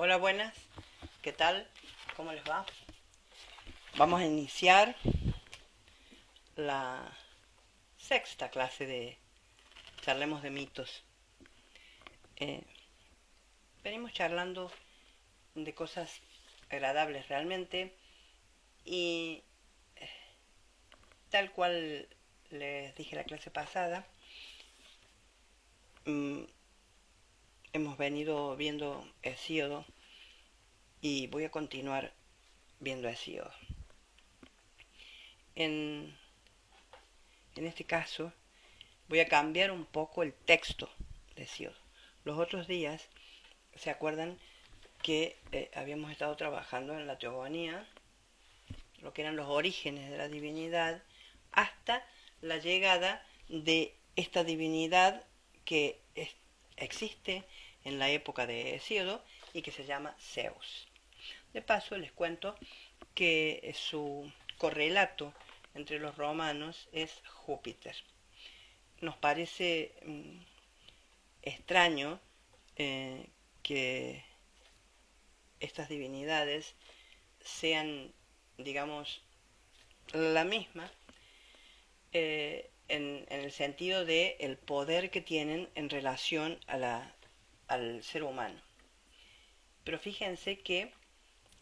Hola, buenas. ¿Qué tal? ¿Cómo les va? Vamos a iniciar la sexta clase de Charlemos de mitos. Eh, Venimos charlando de cosas agradables realmente y tal cual les dije la clase pasada, mm, hemos venido viendo Hesíodo y voy a continuar viendo Hesíodo. En, en este caso voy a cambiar un poco el texto de Hesíodo. Los otros días, ¿se acuerdan que habíamos estado trabajando en la teogonía, lo que eran los orígenes de la divinidad, hasta la llegada de esta divinidad que existe en la época de Hesíodo y que se llama Zeus? De paso les cuento que su correlato entre los romanos es Júpiter. Nos parece extraño que estas divinidades sean, digamos, la misma en el sentido de el poder que tienen en relación al ser humano. Pero fíjense que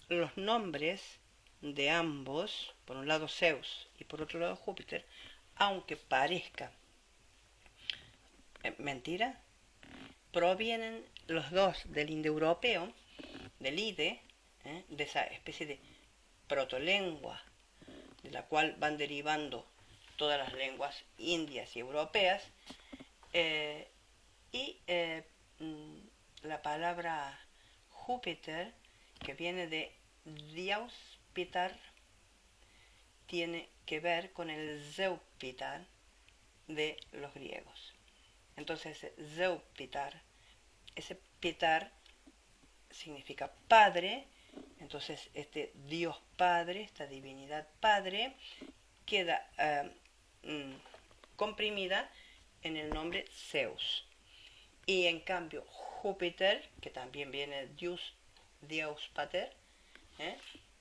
los nombres de ambos, por un lado Zeus y por otro lado Júpiter, aunque parezca mentira, provienen los dos del indoeuropeo, del IDE, de esa especie de protolengua de la cual van derivando todas las lenguas indias y europeas, y la palabra Júpiter, que viene de Dios Pitar, tiene que ver con el Zeupitar de los griegos. Entonces, Zeupitar, ese Pitar significa padre. Entonces este Dios Padre, esta divinidad Padre, queda comprimida en el nombre Zeus. Y en cambio Júpiter, que también viene Dios Pater,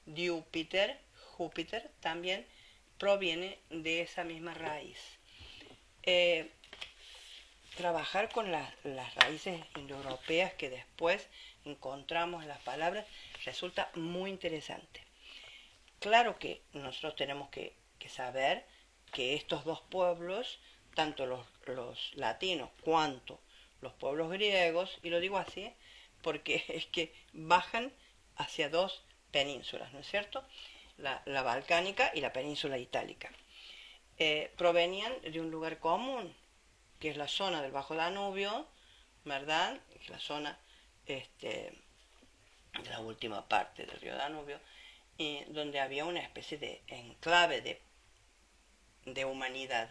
Júpiter, Júpiter, también proviene de esa misma raíz. Trabajar con las raíces indoeuropeas que después encontramos en las palabras resulta muy interesante. Claro que nosotros tenemos que saber que estos dos pueblos, tanto los latinos cuanto los pueblos griegos, y lo digo así porque es que bajan hacia dos penínsulas, ¿no es cierto? La balcánica y la península itálica. Provenían de un lugar común, que es la zona del Bajo Danubio, ¿verdad? Es la zona de la última parte del río Danubio, donde había una especie de enclave de humanidad,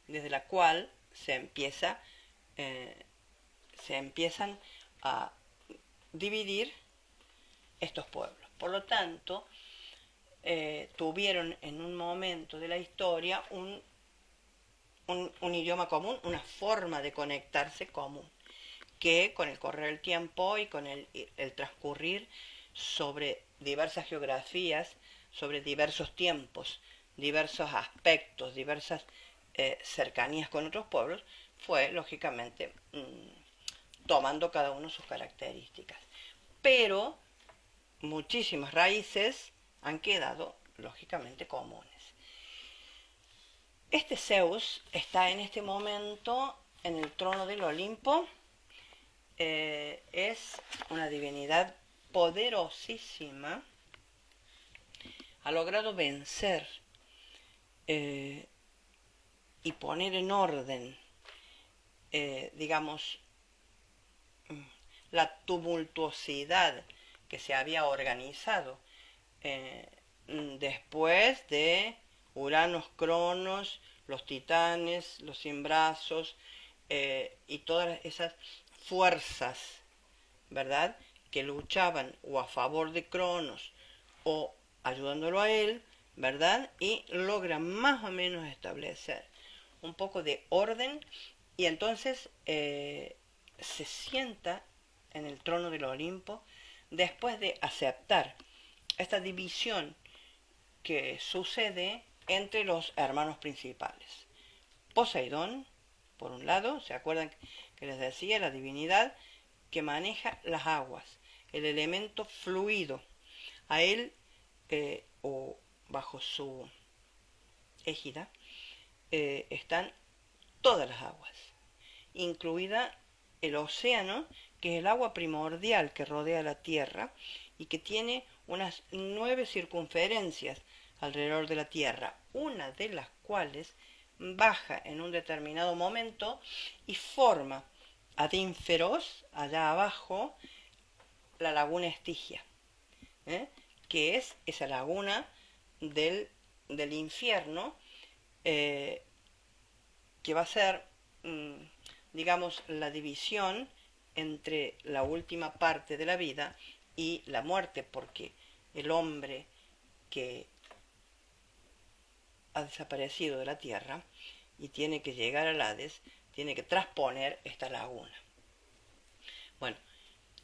desde la cual se empiezan a dividir estos pueblos. Por lo tanto, tuvieron en un momento de la historia un idioma común, una forma de conectarse común, que con el correr del tiempo y con el transcurrir sobre diversas geografías, sobre diversos tiempos, diversos aspectos, diversas cercanías con otros pueblos, fue lógicamente tomando cada uno sus características. Pero muchísimas raíces han quedado lógicamente comunes. Este Zeus está en este momento en el trono del Olimpo. Es una divinidad poderosísima. Ha logrado vencer y poner en orden, digamos, la tumultuosidad que se había organizado después de Uranos, Cronos, los titanes, los sin brazos y todas esas fuerzas, ¿verdad?, que luchaban o a favor de Cronos o ayudándolo a él, ¿verdad?, y logran más o menos establecer un poco de orden, y entonces se sienta en el trono del Olimpo después de aceptar esta división que sucede entre los hermanos principales. Poseidón, por un lado, ¿se acuerdan que les decía? La divinidad que maneja las aguas, el elemento fluido. A él, o bajo su égida, están todas las aguas, incluida el océano, que es el agua primordial que rodea la Tierra y que tiene unas 9 circunferencias alrededor de la Tierra, una de las cuales baja en un determinado momento y forma ad ínferos, allá abajo, la laguna Estigia, que es esa laguna del infierno, que va a ser, digamos, la división entre la última parte de la vida y la muerte, porque el hombre que ha desaparecido de la tierra y tiene que llegar al Hades, tiene que trasponer esta laguna. Bueno,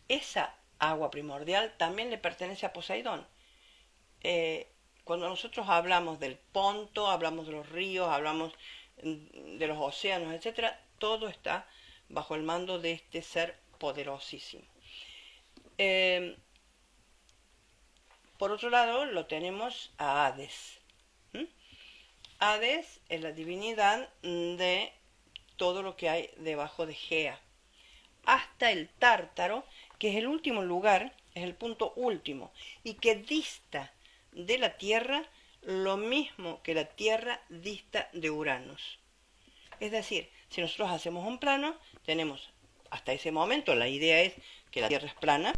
esa agua primordial también le pertenece a Poseidón. Cuando nosotros hablamos del Ponto, hablamos de los ríos, hablamos de los océanos, etcétera, todo está bajo el mando de este ser poderosísimo. Por otro lado, lo tenemos a Hades. Hades es la divinidad de todo lo que hay debajo de Gea, hasta el Tártaro, que es el último lugar, es el punto último, y que dista de la Tierra lo mismo que la Tierra dista de Uranus. Es decir, si nosotros hacemos un plano, tenemos hasta ese momento, la idea es que la Tierra es plana,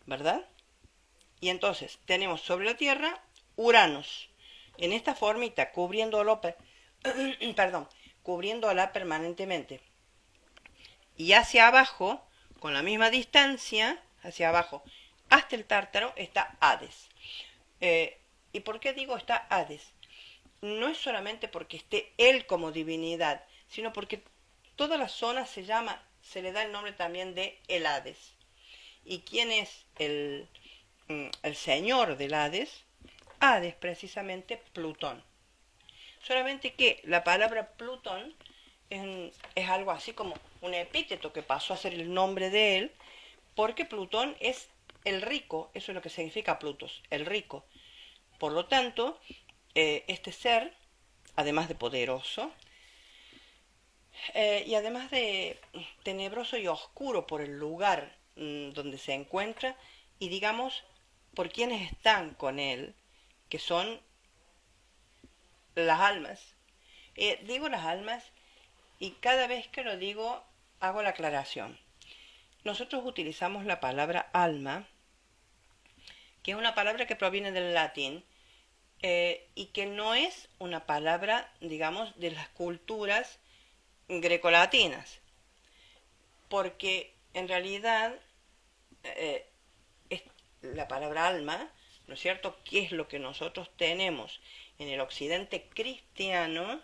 ¿verdad? Y entonces tenemos sobre la Tierra Uranus, en esta formita, cubriéndola permanentemente. Y hacia abajo, con la misma distancia, hacia abajo, hasta el Tártaro, está Hades. ¿Y por qué digo está Hades? No es solamente porque esté él como divinidad, sino porque toda la zona se le da el nombre también de el Hades. ¿Y quién es el señor del Hades? Hades, precisamente Plutón. Solamente que la palabra Plutón es algo así como un epíteto que pasó a ser el nombre de él, porque Plutón es el rico, eso es lo que significa Plutos, el rico. Por lo tanto, este ser, además de poderoso, y además de tenebroso y oscuro por el lugar donde se encuentra, y digamos, por quienes están con él, que son las almas. Digo las almas, y cada vez que lo digo, hago la aclaración. Nosotros utilizamos la palabra alma, que es una palabra que proviene del latín, y que no es una palabra, digamos, de las culturas grecolatinas, porque en realidad es la palabra alma, ¿no es cierto?, ¿qué es lo que nosotros tenemos en el occidente cristiano,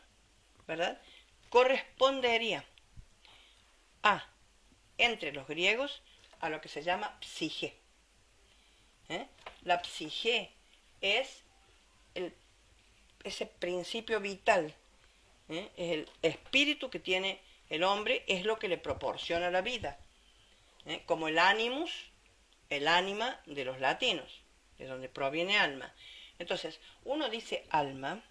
¿verdad?, correspondería a, entre los griegos, a lo que se llama psique. La psique es ese principio vital, es el espíritu que tiene el hombre, es lo que le proporciona la vida, como el animus, el ánima de los latinos, de donde proviene alma. Entonces, uno dice alma,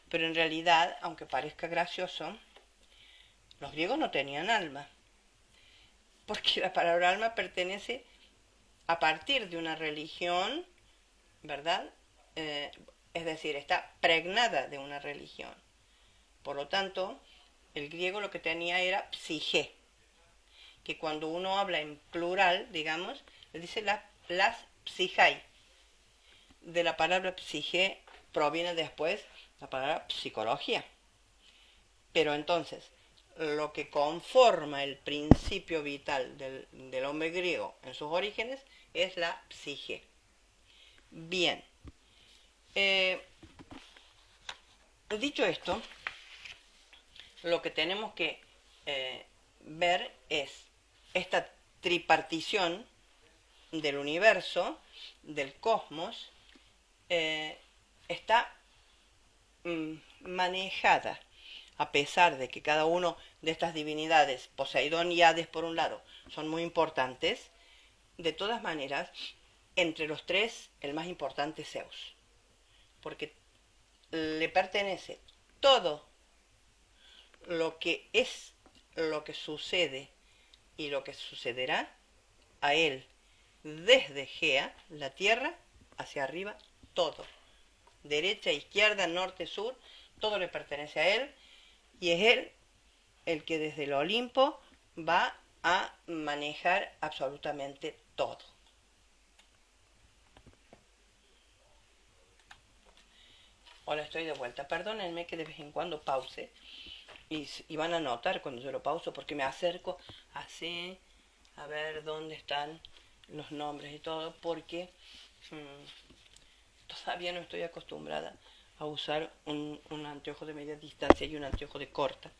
pero en realidad, aunque parezca gracioso, los griegos no tenían alma, porque la palabra alma pertenece a partir de una religión, ¿verdad? Es decir, está pregnada de una religión. Por lo tanto, el griego lo que tenía era psique, que cuando uno habla en plural, digamos, le dice las psijai. De la palabra psique proviene después la palabra psicología. Pero entonces, lo que conforma el principio vital del hombre griego en sus orígenes es la psique. Bien. Dicho esto, lo que tenemos que ver es esta tripartición, del universo, del cosmos, está manejada, a pesar de que cada uno de estas divinidades, Poseidón y Hades por un lado, son muy importantes, de todas maneras, entre los tres, el más importante es Zeus, porque le pertenece todo lo que es, lo que sucede y lo que sucederá a él, desde Gea, la tierra, hacia arriba, todo. Derecha, izquierda, norte, sur, todo le pertenece a él, y es él el que desde el Olimpo va a manejar absolutamente todo. Hola, estoy de vuelta. Perdónenme que de vez en cuando pause y van a notar cuando yo lo pauso porque me acerco así a ver dónde están los nombres y todo porque todavía no estoy acostumbrada a usar un anteojo de media distancia y un anteojo de corta.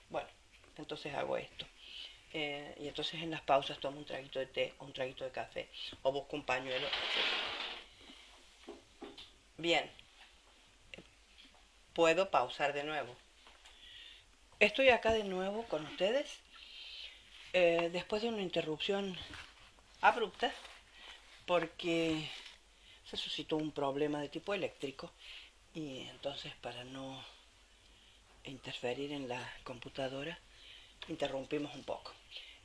Bueno, entonces hago esto. Y entonces en las pausas tomo un traguito de té o un traguito de café o busco un pañuelo. Bien, puedo pausar de nuevo. Estoy acá de nuevo con ustedes después de una interrupción abrupta porque se suscitó un problema de tipo eléctrico y entonces para no interferir en la computadora interrumpimos un poco.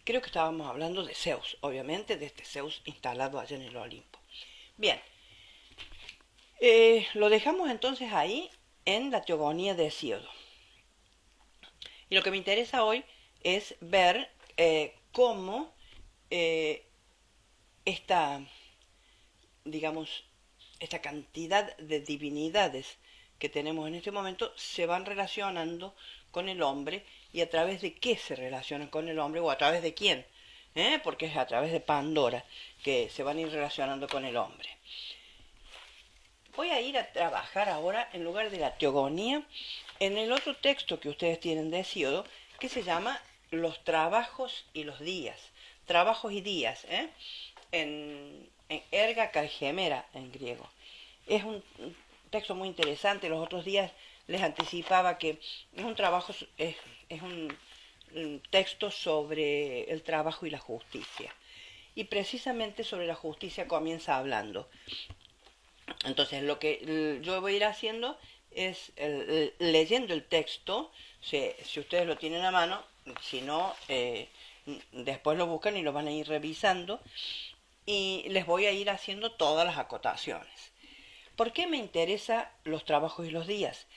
Creo que estábamos hablando de Zeus, obviamente, de este Zeus instalado allá en el Olimpo. Bien, lo dejamos entonces ahí en la teogonía de Hesíodo. Y lo que me interesa hoy es ver cómo esta, digamos, esta cantidad de divinidades que tenemos en este momento se van relacionando con el hombre y a través de qué se relacionan con el hombre o a través de quién, porque es a través de Pandora que se van a ir relacionando con el hombre. Voy a ir a trabajar ahora en lugar de la teogonía en el otro texto que ustedes tienen de Hesíodo que se llama Los trabajos y los días, trabajos y días, en erga kalgemera en griego. Es un texto muy interesante. Los otros días les anticipaba que es un trabajo, es un texto sobre el trabajo y la justicia. Y precisamente sobre la justicia comienza hablando. Entonces lo que yo voy a ir haciendo es leyendo el texto, si ustedes lo tienen a mano, si no, después lo buscan y lo van a ir revisando y les voy a ir haciendo todas las acotaciones. ¿Por qué me interesa los trabajos y los días?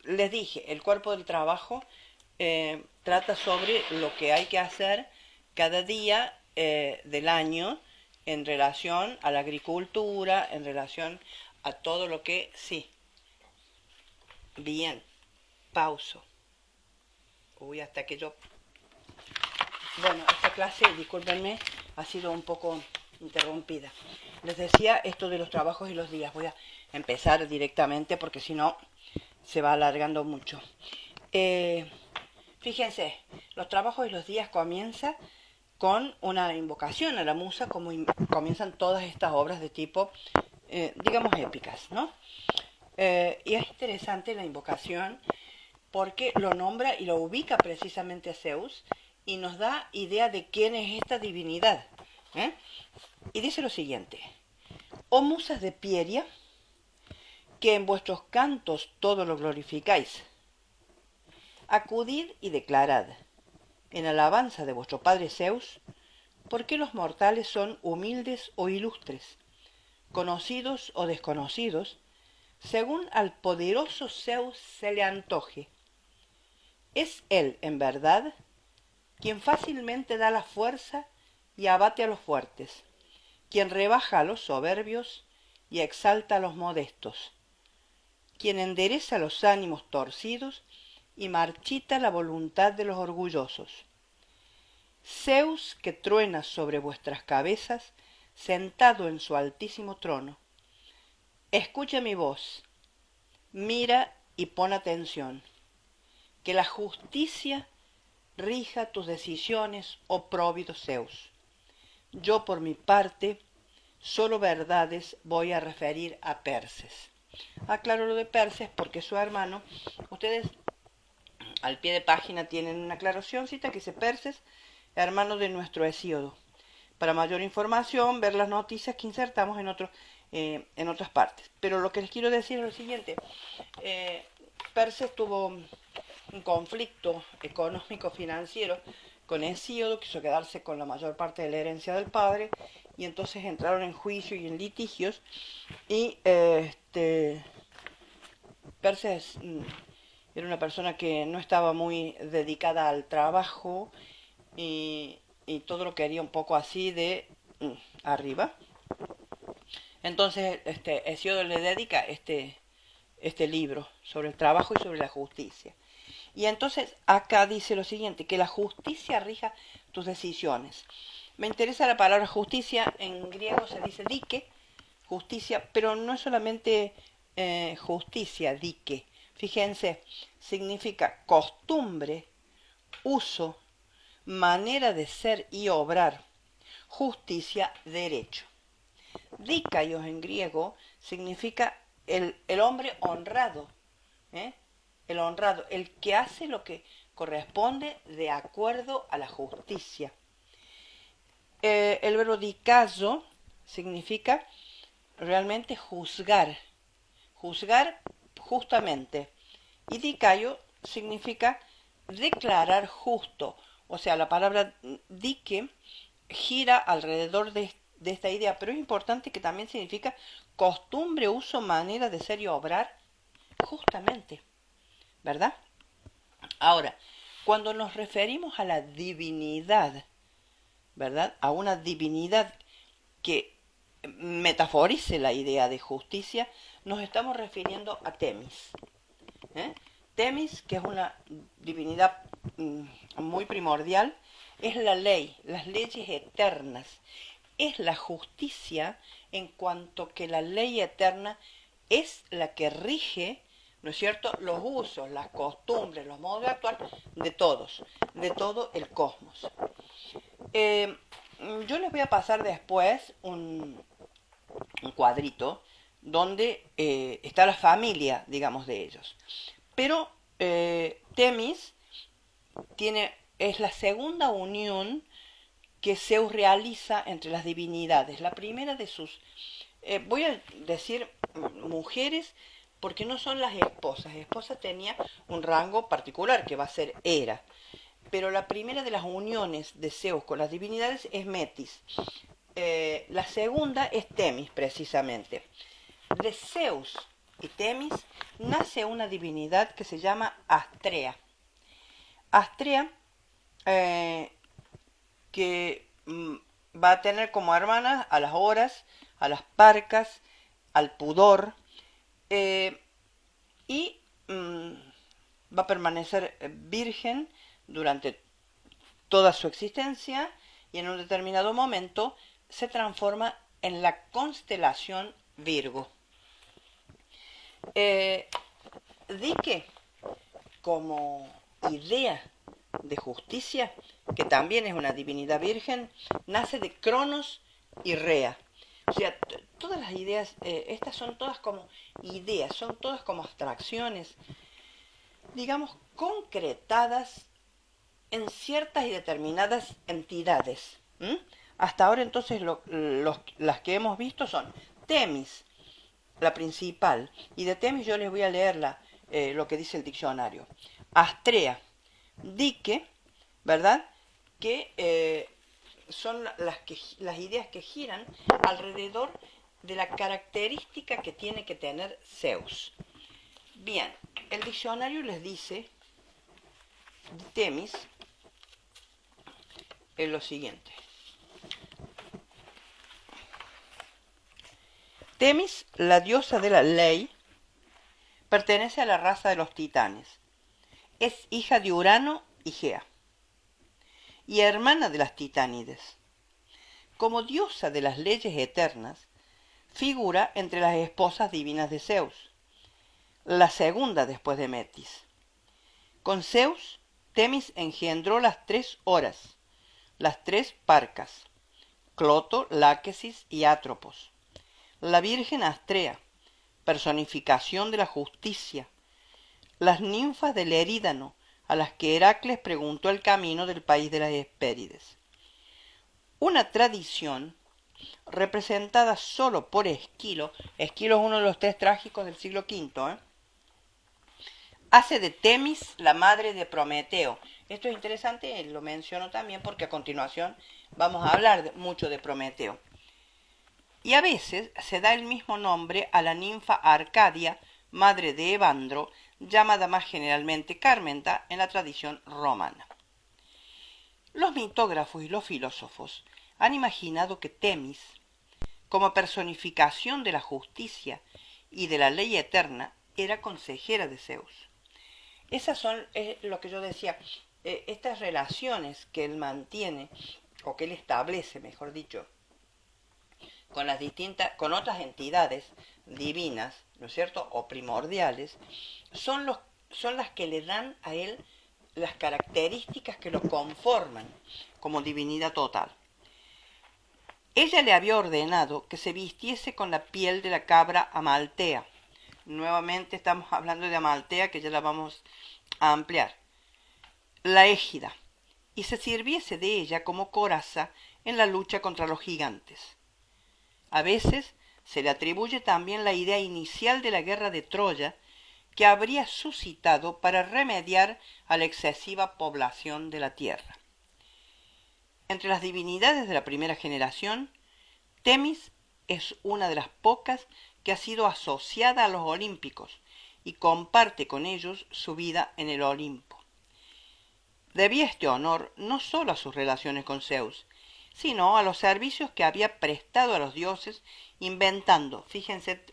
Les dije, el cuerpo del trabajo trata sobre lo que hay que hacer cada día del año en relación a la agricultura, en relación a todo lo que... Sí. Bien. Pauso. Uy, hasta que yo... Bueno, esta clase, discúlpenme, ha sido un poco interrumpida. Les decía esto de los trabajos y los días. Voy a empezar directamente porque si no se va alargando mucho. Fíjense, los trabajos y los días comienza con una invocación a la musa, como comienzan todas estas obras de tipo, digamos, épicas, ¿no? Y es interesante la invocación porque lo nombra y lo ubica precisamente a Zeus y nos da idea de quién es esta divinidad. Y dice lo siguiente: oh musas de Pieria, que en vuestros cantos todo lo glorificáis, acudid y declarad, en alabanza de vuestro padre Zeus, por qué los mortales son humildes o ilustres, conocidos o desconocidos, según al poderoso Zeus se le antoje. Es él, en verdad, quien fácilmente da la fuerza y abate a los fuertes, quien rebaja a los soberbios y exalta a los modestos, quien endereza los ánimos torcidos y marchita la voluntad de los orgullosos. Zeus que truena sobre vuestras cabezas, sentado en su altísimo trono. Escucha mi voz, mira y pon atención, que la justicia rija tus decisiones, oh próvido Zeus. Yo por mi parte, solo verdades voy a referir a Perses. Aclaro lo de Perses porque su hermano, ustedes al pie de página tienen una aclaracióncita que dice Perses, hermano de nuestro Hesíodo. Para mayor información, ver las noticias que insertamos en otras partes. Pero lo que les quiero decir es lo siguiente. Perses tuvo un conflicto económico-financiero con Hesíodo, quiso quedarse con la mayor parte de la herencia del padre, y entonces entraron en juicio y en litigios, y Perses era una persona que no estaba muy dedicada al trabajo, y todo lo quería un poco así de arriba. Entonces Hesíodo le dedica este libro sobre el trabajo y sobre la justicia. Y entonces acá dice lo siguiente, que la justicia rija tus decisiones. Me interesa la palabra justicia, en griego se dice dike, justicia, pero no es solamente justicia, dike. Fíjense, significa costumbre, uso, manera de ser y obrar, justicia, derecho. Dikaios en griego significa el hombre honrado, ¿eh? El honrado, el que hace lo que corresponde de acuerdo a la justicia. El verbo dikazo significa realmente juzgar, juzgar justamente. Y dikaio significa declarar justo. O sea, la palabra dike gira alrededor de esta idea, pero es importante que también significa costumbre, uso, manera de ser y obrar justamente, ¿verdad? Ahora, cuando nos referimos a la divinidad, ¿verdad? A una divinidad que metaforice la idea de justicia, nos estamos refiriendo a Temis. Temis, que es una divinidad muy primordial, es la ley, las leyes eternas. Es la justicia en cuanto que la ley eterna es la que rige, ¿no es cierto?, los usos, las costumbres, los modos de actuar de todos, de todo el cosmos. Yo les voy a pasar después un cuadrito donde está la familia, digamos, de ellos. Pero Temis es la segunda unión que Zeus realiza entre las divinidades. La primera de sus, voy a decir mujeres, porque no son las esposas. Esposa tenía un rango particular, que va a ser Hera. Pero la primera de las uniones de Zeus con las divinidades es Metis. La segunda es Temis, precisamente. De Zeus y Temis nace una divinidad que se llama Astrea. Astrea, que va a tener como hermanas a las Horas, a las Parcas, al Pudor, y va a permanecer virgen durante toda su existencia, y en un determinado momento se transforma en la constelación Virgo. Dike, como idea de justicia, que también es una divinidad virgen, nace de Cronos y Rea. O sea, todas las ideas, estas son todas como ideas, son todas como abstracciones, digamos, concretadas en ciertas y determinadas entidades. Hasta ahora entonces las que hemos visto son Temis, la principal, y de Temis yo les voy a leer lo que dice el diccionario. Astrea, Dike, ¿verdad? Que son las ideas que giran alrededor de la característica que tiene que tener Zeus. Bien, el diccionario les dice de Temis es lo siguiente. Temis, la diosa de la ley, pertenece a la raza de los titanes. Es hija de Urano y Gea, y hermana de las titánides. Como diosa de las leyes eternas, figura entre las esposas divinas de Zeus, la segunda después de Metis. Con Zeus, Temis engendró las 3 Horas, las 3 Parcas, Cloto, Láquesis y Atropos. La Virgen Astrea, personificación de la justicia. Las ninfas del Erídano, a las que Heracles preguntó el camino del país de las Hespérides. Una tradición representada solo por Esquilo. Esquilo es uno de los tres trágicos del siglo V, hace de Temis la madre de Prometeo. Esto es interesante, lo menciono también porque a continuación vamos a hablar mucho de Prometeo. Y a veces se da el mismo nombre a la ninfa Arcadia, madre de Evandro, llamada más generalmente Carmenta en la tradición romana. Los mitógrafos y los filósofos han imaginado que Temis, como personificación de la justicia y de la ley eterna, era consejera de Zeus. Esas son lo que yo decía, estas relaciones que él mantiene, o que él establece, mejor dicho, con otras entidades divinas, ¿no es cierto?, o primordiales, son las que le dan a él las características que lo conforman como divinidad total. Ella le había ordenado que se vistiese con la piel de la cabra Amaltea. Nuevamente estamos hablando de Amaltea, que ya la vamos a ampliar. La égida, y se sirviese de ella como coraza en la lucha contra los gigantes. A veces se le atribuye también la idea inicial de la guerra de Troya, que habría suscitado para remediar a la excesiva población de la tierra. Entre las divinidades de la primera generación, Temis es una de las pocas que ha sido asociada a los olímpicos y comparte con ellos su vida en el Olimpo. Debía este honor no solo a sus relaciones con Zeus, sino a los servicios que había prestado a los dioses inventando, fíjense,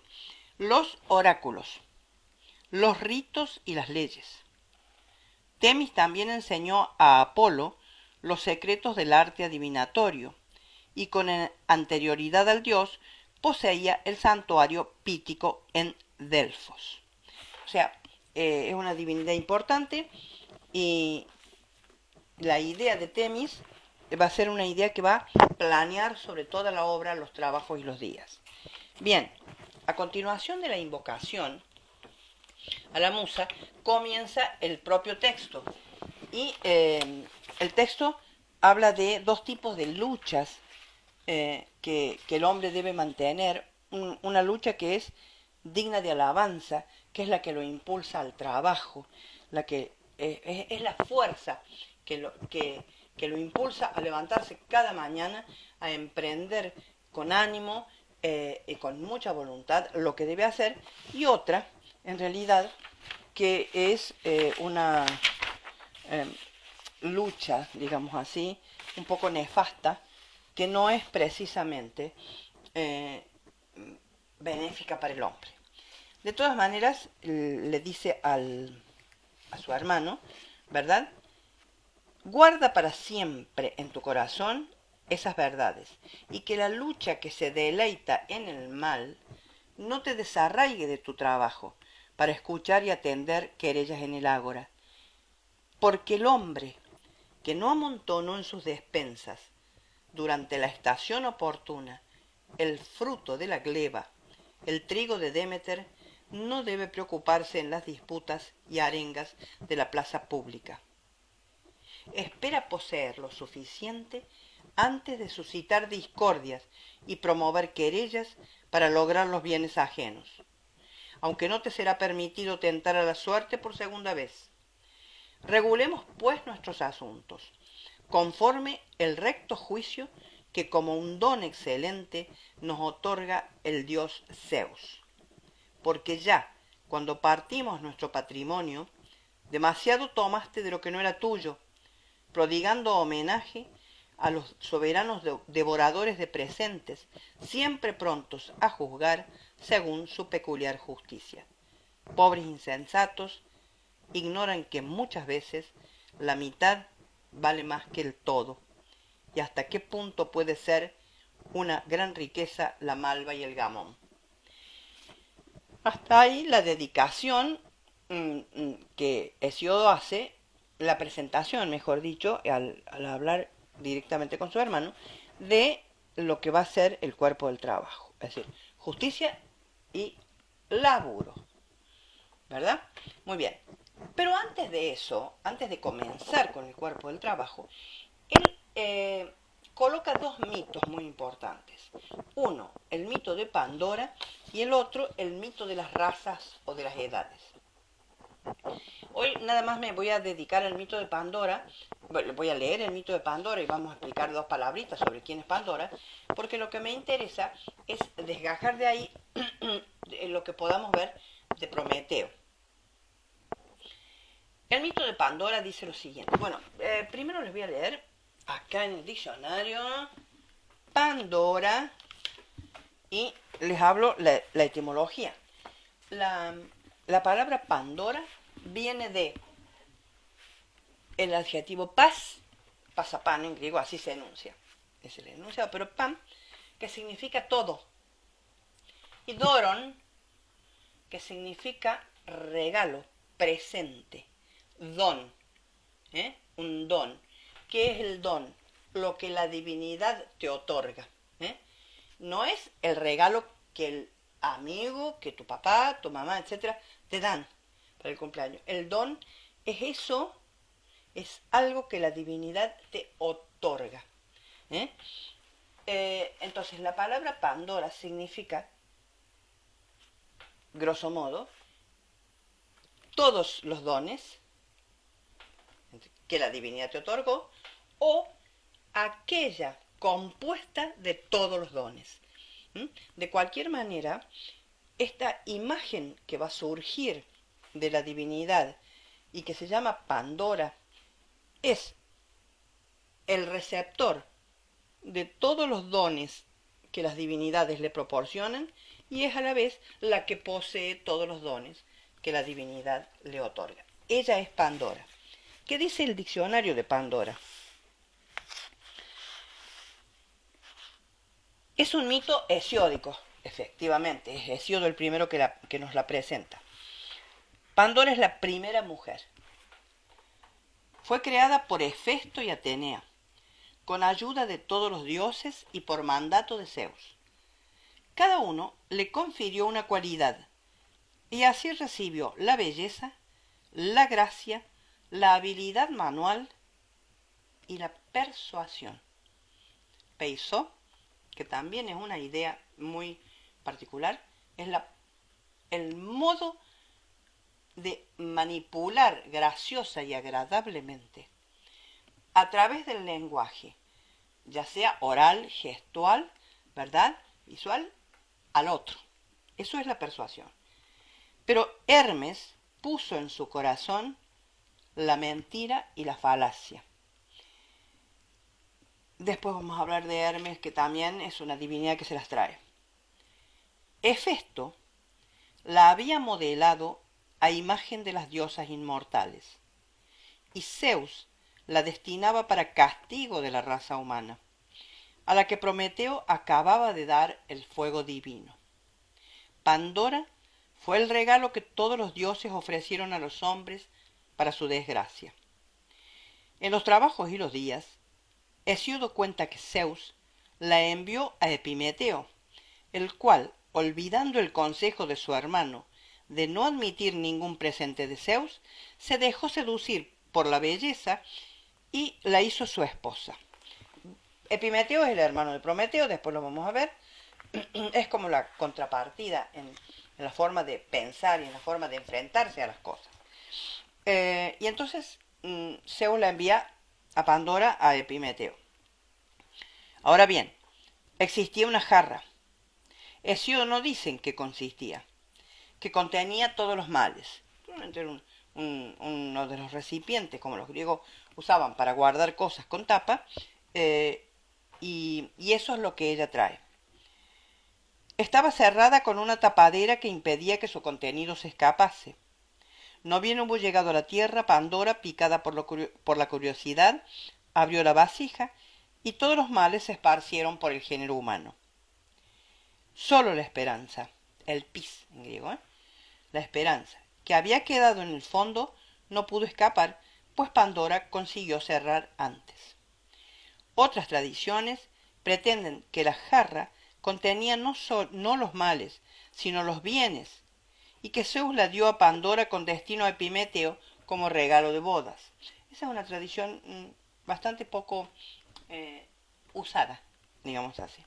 los oráculos, los ritos y las leyes. Temis también enseñó a Apolo los secretos del arte adivinatorio y con anterioridad al dios poseía el santuario pítico en Delfos. O sea, es una divinidad importante y la idea de Temis va a ser una idea que va a planear sobre toda la obra, los trabajos y los días. Bien, a continuación de la invocación a la musa comienza el propio texto. Y el texto habla de dos tipos de luchas que el hombre debe mantener. Una lucha que es digna de alabanza, que es la que lo impulsa al trabajo, la que es la fuerza que lo impulsa a levantarse cada mañana, a emprender con ánimo y con mucha voluntad lo que debe hacer, y otra, en realidad, que es una lucha, digamos así, un poco nefasta, que no es precisamente benéfica para el hombre. De todas maneras, le dice a su hermano, ¿verdad? Guarda para siempre en tu corazón esas verdades, y que la lucha que se deleita en el mal no te desarraigue de tu trabajo para escuchar y atender querellas en el ágora. Porque el hombre que no amontonó en sus despensas durante la estación oportuna el fruto de la gleba, el trigo de Demeter, no debe preocuparse en las disputas y arengas de la plaza pública. Espera poseer lo suficiente antes de suscitar discordias y promover querellas para lograr los bienes ajenos, aunque no te será permitido tentar a la suerte por segunda vez. Regulemos pues nuestros asuntos, conforme el recto juicio que como un don excelente nos otorga el dios Zeus. Porque ya, cuando partimos nuestro patrimonio, demasiado tomaste de lo que no era tuyo, prodigando homenaje a los soberanos devoradores de presentes, siempre prontos a juzgar según su peculiar justicia. Pobres insensatos, ignoran que muchas veces la mitad vale más que el todo, y hasta qué punto puede ser una gran riqueza la malva y el gamón. Hasta ahí la dedicación que Hesiodo hace, la presentación, mejor dicho, al hablar directamente con su hermano, de lo que va a ser el cuerpo del trabajo. Es decir, justicia y laburo, ¿verdad? Muy bien. Pero antes de eso, antes de comenzar con el cuerpo del trabajo, él coloca dos mitos muy importantes. Uno, el mito de Pandora, y el otro, el mito de las razas o de las edades. Hoy nada más me voy a dedicar al mito de Pandora. Voy a leer el mito de Pandora y vamos a explicar dos palabritas sobre quién es Pandora, porque lo que me interesa es desgajar de ahí lo que podamos ver de Prometeo. El mito de Pandora dice lo siguiente. Bueno, primero les voy a leer acá en el diccionario Pandora y les hablo la etimología. La palabra Pandora viene de el adjetivo pas, pasapán en griego, así se enuncia. Es el enunciado, pero pan, que significa todo. Y doron, que significa regalo, presente, don, un don. ¿Qué es el don? Lo que la divinidad te otorga. No es el regalo que el amigo, que tu papá, tu mamá, etcétera, te dan para el cumpleaños. El don es eso, es algo que la divinidad te otorga. Entonces la palabra Pandora significa, grosso modo, todos los dones que la divinidad te otorgó o aquella compuesta de todos los dones. De cualquier manera, esta imagen que va a surgir de la divinidad y que se llama Pandora es el receptor de todos los dones que las divinidades le proporcionan y es a la vez la que posee todos los dones que la divinidad le otorga. Ella es Pandora. ¿Qué dice el diccionario de Pandora? Es un mito hesiódico, efectivamente, es Hesíodo el primero que nos la presenta. Pandora es la primera mujer. Fue creada por Hefesto y Atenea, con ayuda de todos los dioses y por mandato de Zeus. Cada uno le confirió una cualidad, y así recibió la belleza, la gracia, la habilidad manual y la persuasión. Peisó, que también es una idea muy particular, es el modo de manipular graciosa y agradablemente a través del lenguaje, ya sea oral, gestual, ¿verdad?, visual, al otro. Eso es la persuasión. Pero Hermes puso en su corazón la mentira y la falacia. Después vamos a hablar de Hermes, que también es una divinidad que se las trae. Hefesto la había modelado a imagen de las diosas inmortales, y Zeus la destinaba para castigo de la raza humana, a la que Prometeo acababa de dar el fuego divino. Pandora fue el regalo que todos los dioses ofrecieron a los hombres para su desgracia. En los trabajos y los días, Hesíodo cuenta que Zeus la envió a Epimeteo, el cual, olvidando el consejo de su hermano de no admitir ningún presente de Zeus, se dejó seducir por la belleza y la hizo su esposa. Epimeteo es el hermano de Prometeo, después lo vamos a ver. Es como la contrapartida en la forma de pensar y en la forma de enfrentarse a las cosas. Y entonces Zeus la envía a Pandora a Epimeteo. Ahora bien, existía una jarra. Hesíodo no dice en qué consistía, que contenía todos los males. Uno de los recipientes, como los griegos usaban para guardar cosas con tapa, y eso es lo que ella trae. Estaba cerrada con una tapadera que impedía que su contenido se escapase. No bien hubo llegado a la tierra, Pandora, picada por la curiosidad, abrió la vasija y todos los males se esparcieron por el género humano. Solo la esperanza, el pis en griego, la esperanza, que había quedado en el fondo, no pudo escapar, pues Pandora consiguió cerrar antes. Otras tradiciones pretenden que la jarra contenía no los males, sino los bienes, y que Zeus la dio a Pandora con destino a Epimeteo como regalo de bodas. Esa es una tradición bastante poco usada, digamos así.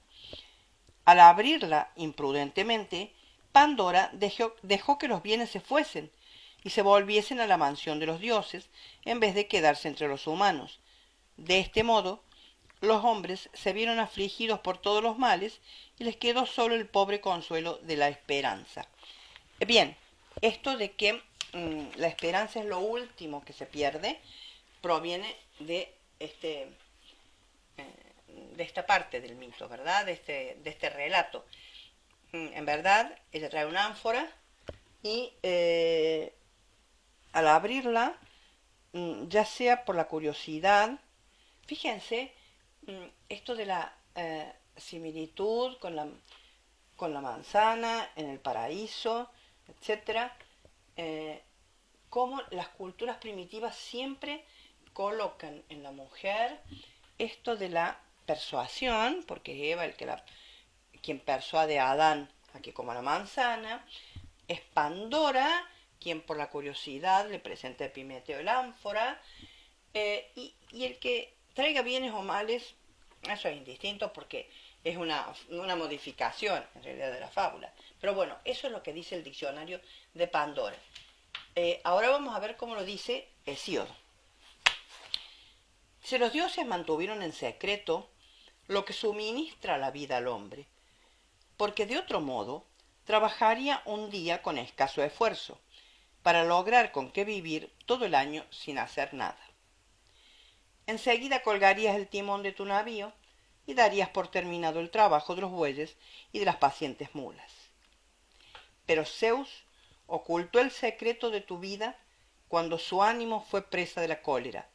Al abrirla imprudentemente, Pandora dejó que los bienes se fuesen y se volviesen a la mansión de los dioses, en vez de quedarse entre los humanos. De este modo, los hombres se vieron afligidos por todos los males y les quedó solo el pobre consuelo de la esperanza. Bien, esto de que la esperanza es lo último que se pierde, proviene de esta parte del mito, ¿verdad? De este relato. En verdad, ella trae una ánfora y al abrirla, ya sea por la curiosidad, fíjense, esto de la similitud con la manzana en el paraíso, etcétera, cómo las culturas primitivas siempre colocan en la mujer esto de la persuasión, porque es Eva quien persuade a Adán a que coma la manzana, es Pandora quien por la curiosidad le presenta a Epimeteo el ánfora, y el que traiga bienes o males, eso es indistinto porque es una modificación en realidad de la fábula. Pero bueno, eso es lo que dice el diccionario de Pandora. Ahora vamos a ver cómo lo dice Hesíodo. Si los dioses mantuvieron en secreto lo que suministra la vida al hombre, porque de otro modo trabajaría un día con escaso esfuerzo, para lograr con qué vivir todo el año sin hacer nada. Enseguida colgarías el timón de tu navío y darías por terminado el trabajo de los bueyes y de las pacientes mulas. Pero Zeus ocultó el secreto de tu vida cuando su ánimo fue presa de la cólera.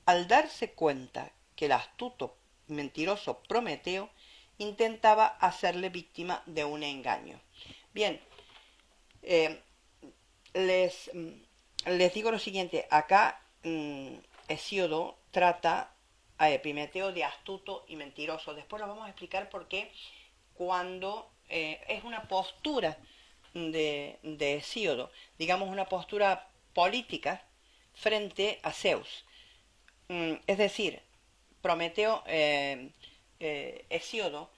Al darse cuenta que el astuto mentiroso Prometeo intentaba hacerle víctima de un engaño. Bien, les digo lo siguiente, acá Hesíodo trata a Epimeteo de astuto y mentiroso. Después lo vamos a explicar por qué cuando es una postura de Hesíodo, digamos una postura política frente a Zeus. Es decir, Prometeo, Hesíodo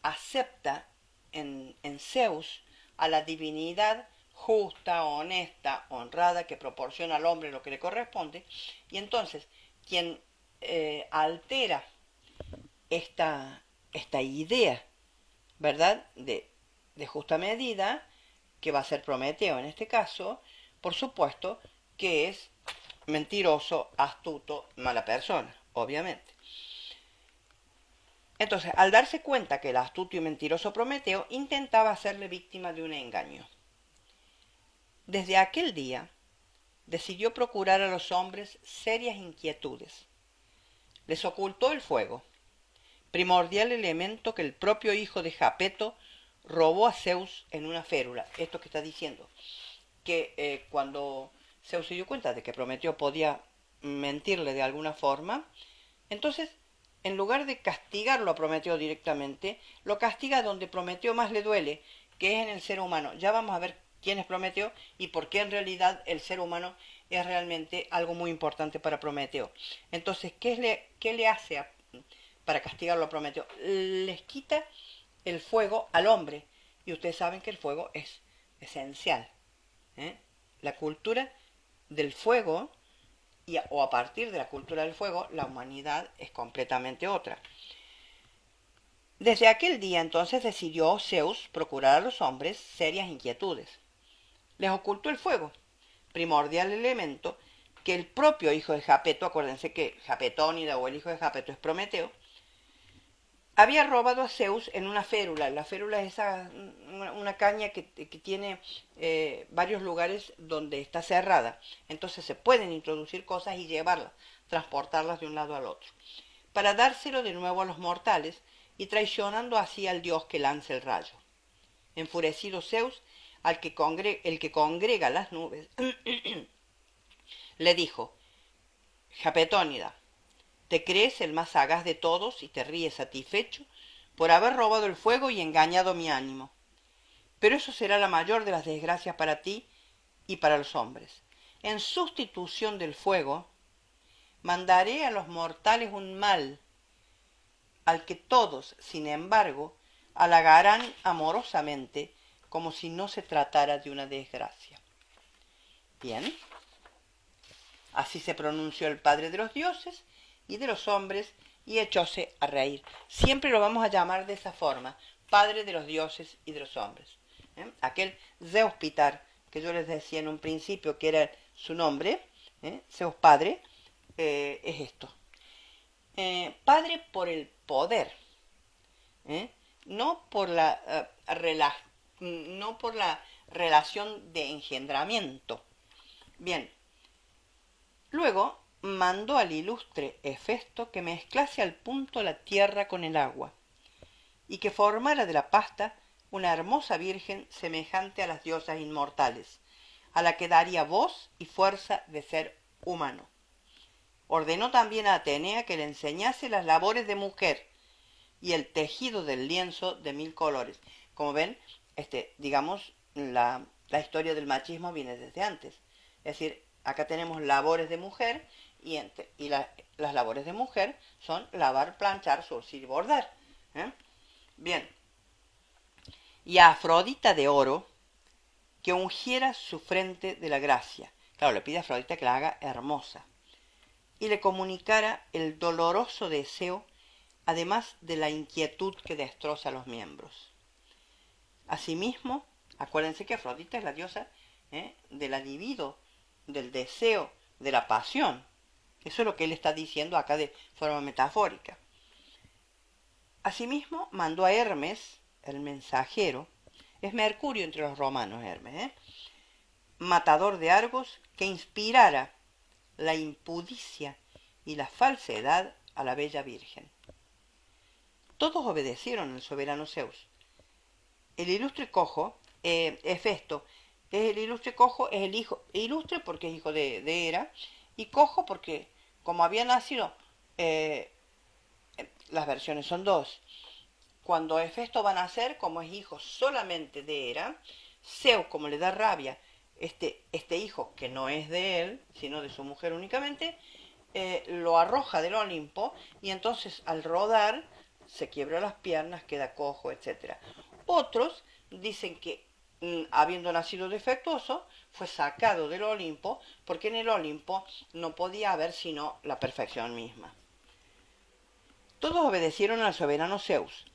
acepta en Zeus a la divinidad justa, honesta, honrada, que proporciona al hombre lo que le corresponde, y entonces quien altera esta idea, ¿verdad?, de justa medida, que va a ser Prometeo en este caso, por supuesto que es mentiroso, astuto, mala persona, obviamente. Entonces, al darse cuenta que el astuto y mentiroso Prometeo intentaba hacerle víctima de un engaño, desde aquel día decidió procurar a los hombres serias inquietudes. Les ocultó el fuego, primordial elemento que el propio hijo de Japeto robó a Zeus en una férula. Esto que está diciendo, que cuando Zeus se dio cuenta de que Prometeo podía mentirle de alguna forma, entonces, en lugar de castigarlo a Prometeo directamente, lo castiga donde Prometeo más le duele, que es en el ser humano. Ya vamos a ver quién es Prometeo y por qué en realidad el ser humano es realmente algo muy importante para Prometeo. Entonces, ¿qué le hace para castigarlo a Prometeo? Les quita el fuego al hombre. Y ustedes saben que el fuego es esencial. La cultura del fuego, o a partir de la cultura del fuego, la humanidad es completamente otra. Desde aquel día entonces decidió Zeus procurar a los hombres serias inquietudes. Les ocultó el fuego, primordial elemento que el propio hijo de Japeto, acuérdense que Japetónida o el hijo de Japeto es Prometeo, había robado a Zeus en una férula. La férula es una caña que tiene varios lugares donde está cerrada. Entonces se pueden introducir cosas y llevarlas, transportarlas de un lado al otro, para dárselo de nuevo a los mortales y traicionando así al dios que lanza el rayo. Enfurecido Zeus, el que congrega las nubes, le dijo: Japetónida, Te crees el más sagaz de todos y te ríes satisfecho por haber robado el fuego y engañado mi ánimo. Pero eso será la mayor de las desgracias para ti y para los hombres. En sustitución del fuego, mandaré a los mortales un mal, al que todos, sin embargo, halagarán amorosamente, como si no se tratara de una desgracia. Bien, así se pronunció el Padre de los dioses y de los hombres, y echóse a reír. Siempre lo vamos a llamar de esa forma, Padre de los dioses y de los hombres. Aquel Zeus Pitar, que yo les decía en un principio que era su nombre, Zeus Padre, es esto. Padre por el poder, no por no por la relación de engendramiento. Bien, luego mandó al ilustre Hefesto que mezclase al punto la tierra con el agua, y que formara de la pasta una hermosa virgen semejante a las diosas inmortales, a la que daría voz y fuerza de ser humano. Ordenó también a Atenea que le enseñase las labores de mujer y el tejido del lienzo de 1000 colores. Como ven, digamos, la historia del machismo viene desde antes. Es decir, acá tenemos labores de mujer y las labores de mujer son lavar, planchar, surcir y bordar. Bien. Y a Afrodita de oro que ungiera su frente de la gracia. Claro, le pide a Afrodita que la haga hermosa. Y le comunicara el doloroso deseo, además de la inquietud que destroza los miembros. Asimismo, acuérdense que Afrodita es la diosa de la libido, del deseo, de la pasión. Eso es lo que él está diciendo acá de forma metafórica. Asimismo, mandó a Hermes, el mensajero, es Mercurio entre los romanos Hermes, matador de Argos, que inspirara la impudicia y la falsedad a la bella virgen. Todos obedecieron al soberano Zeus. El ilustre cojo, Hefesto, el ilustre cojo es el hijo, ilustre porque es hijo de Hera, y cojo porque como había nacido, las versiones son dos. Cuando Hefesto va a nacer, como es hijo solamente de Hera, Zeus, como le da rabia este hijo que no es de él, sino de su mujer únicamente, lo arroja del Olimpo y entonces al rodar se quiebra las piernas, queda cojo, etc. Otros dicen que habiendo nacido defectuoso, fue sacado del Olimpo porque en el Olimpo no podía haber sino la perfección misma. Todos obedecieron al soberano Zeus.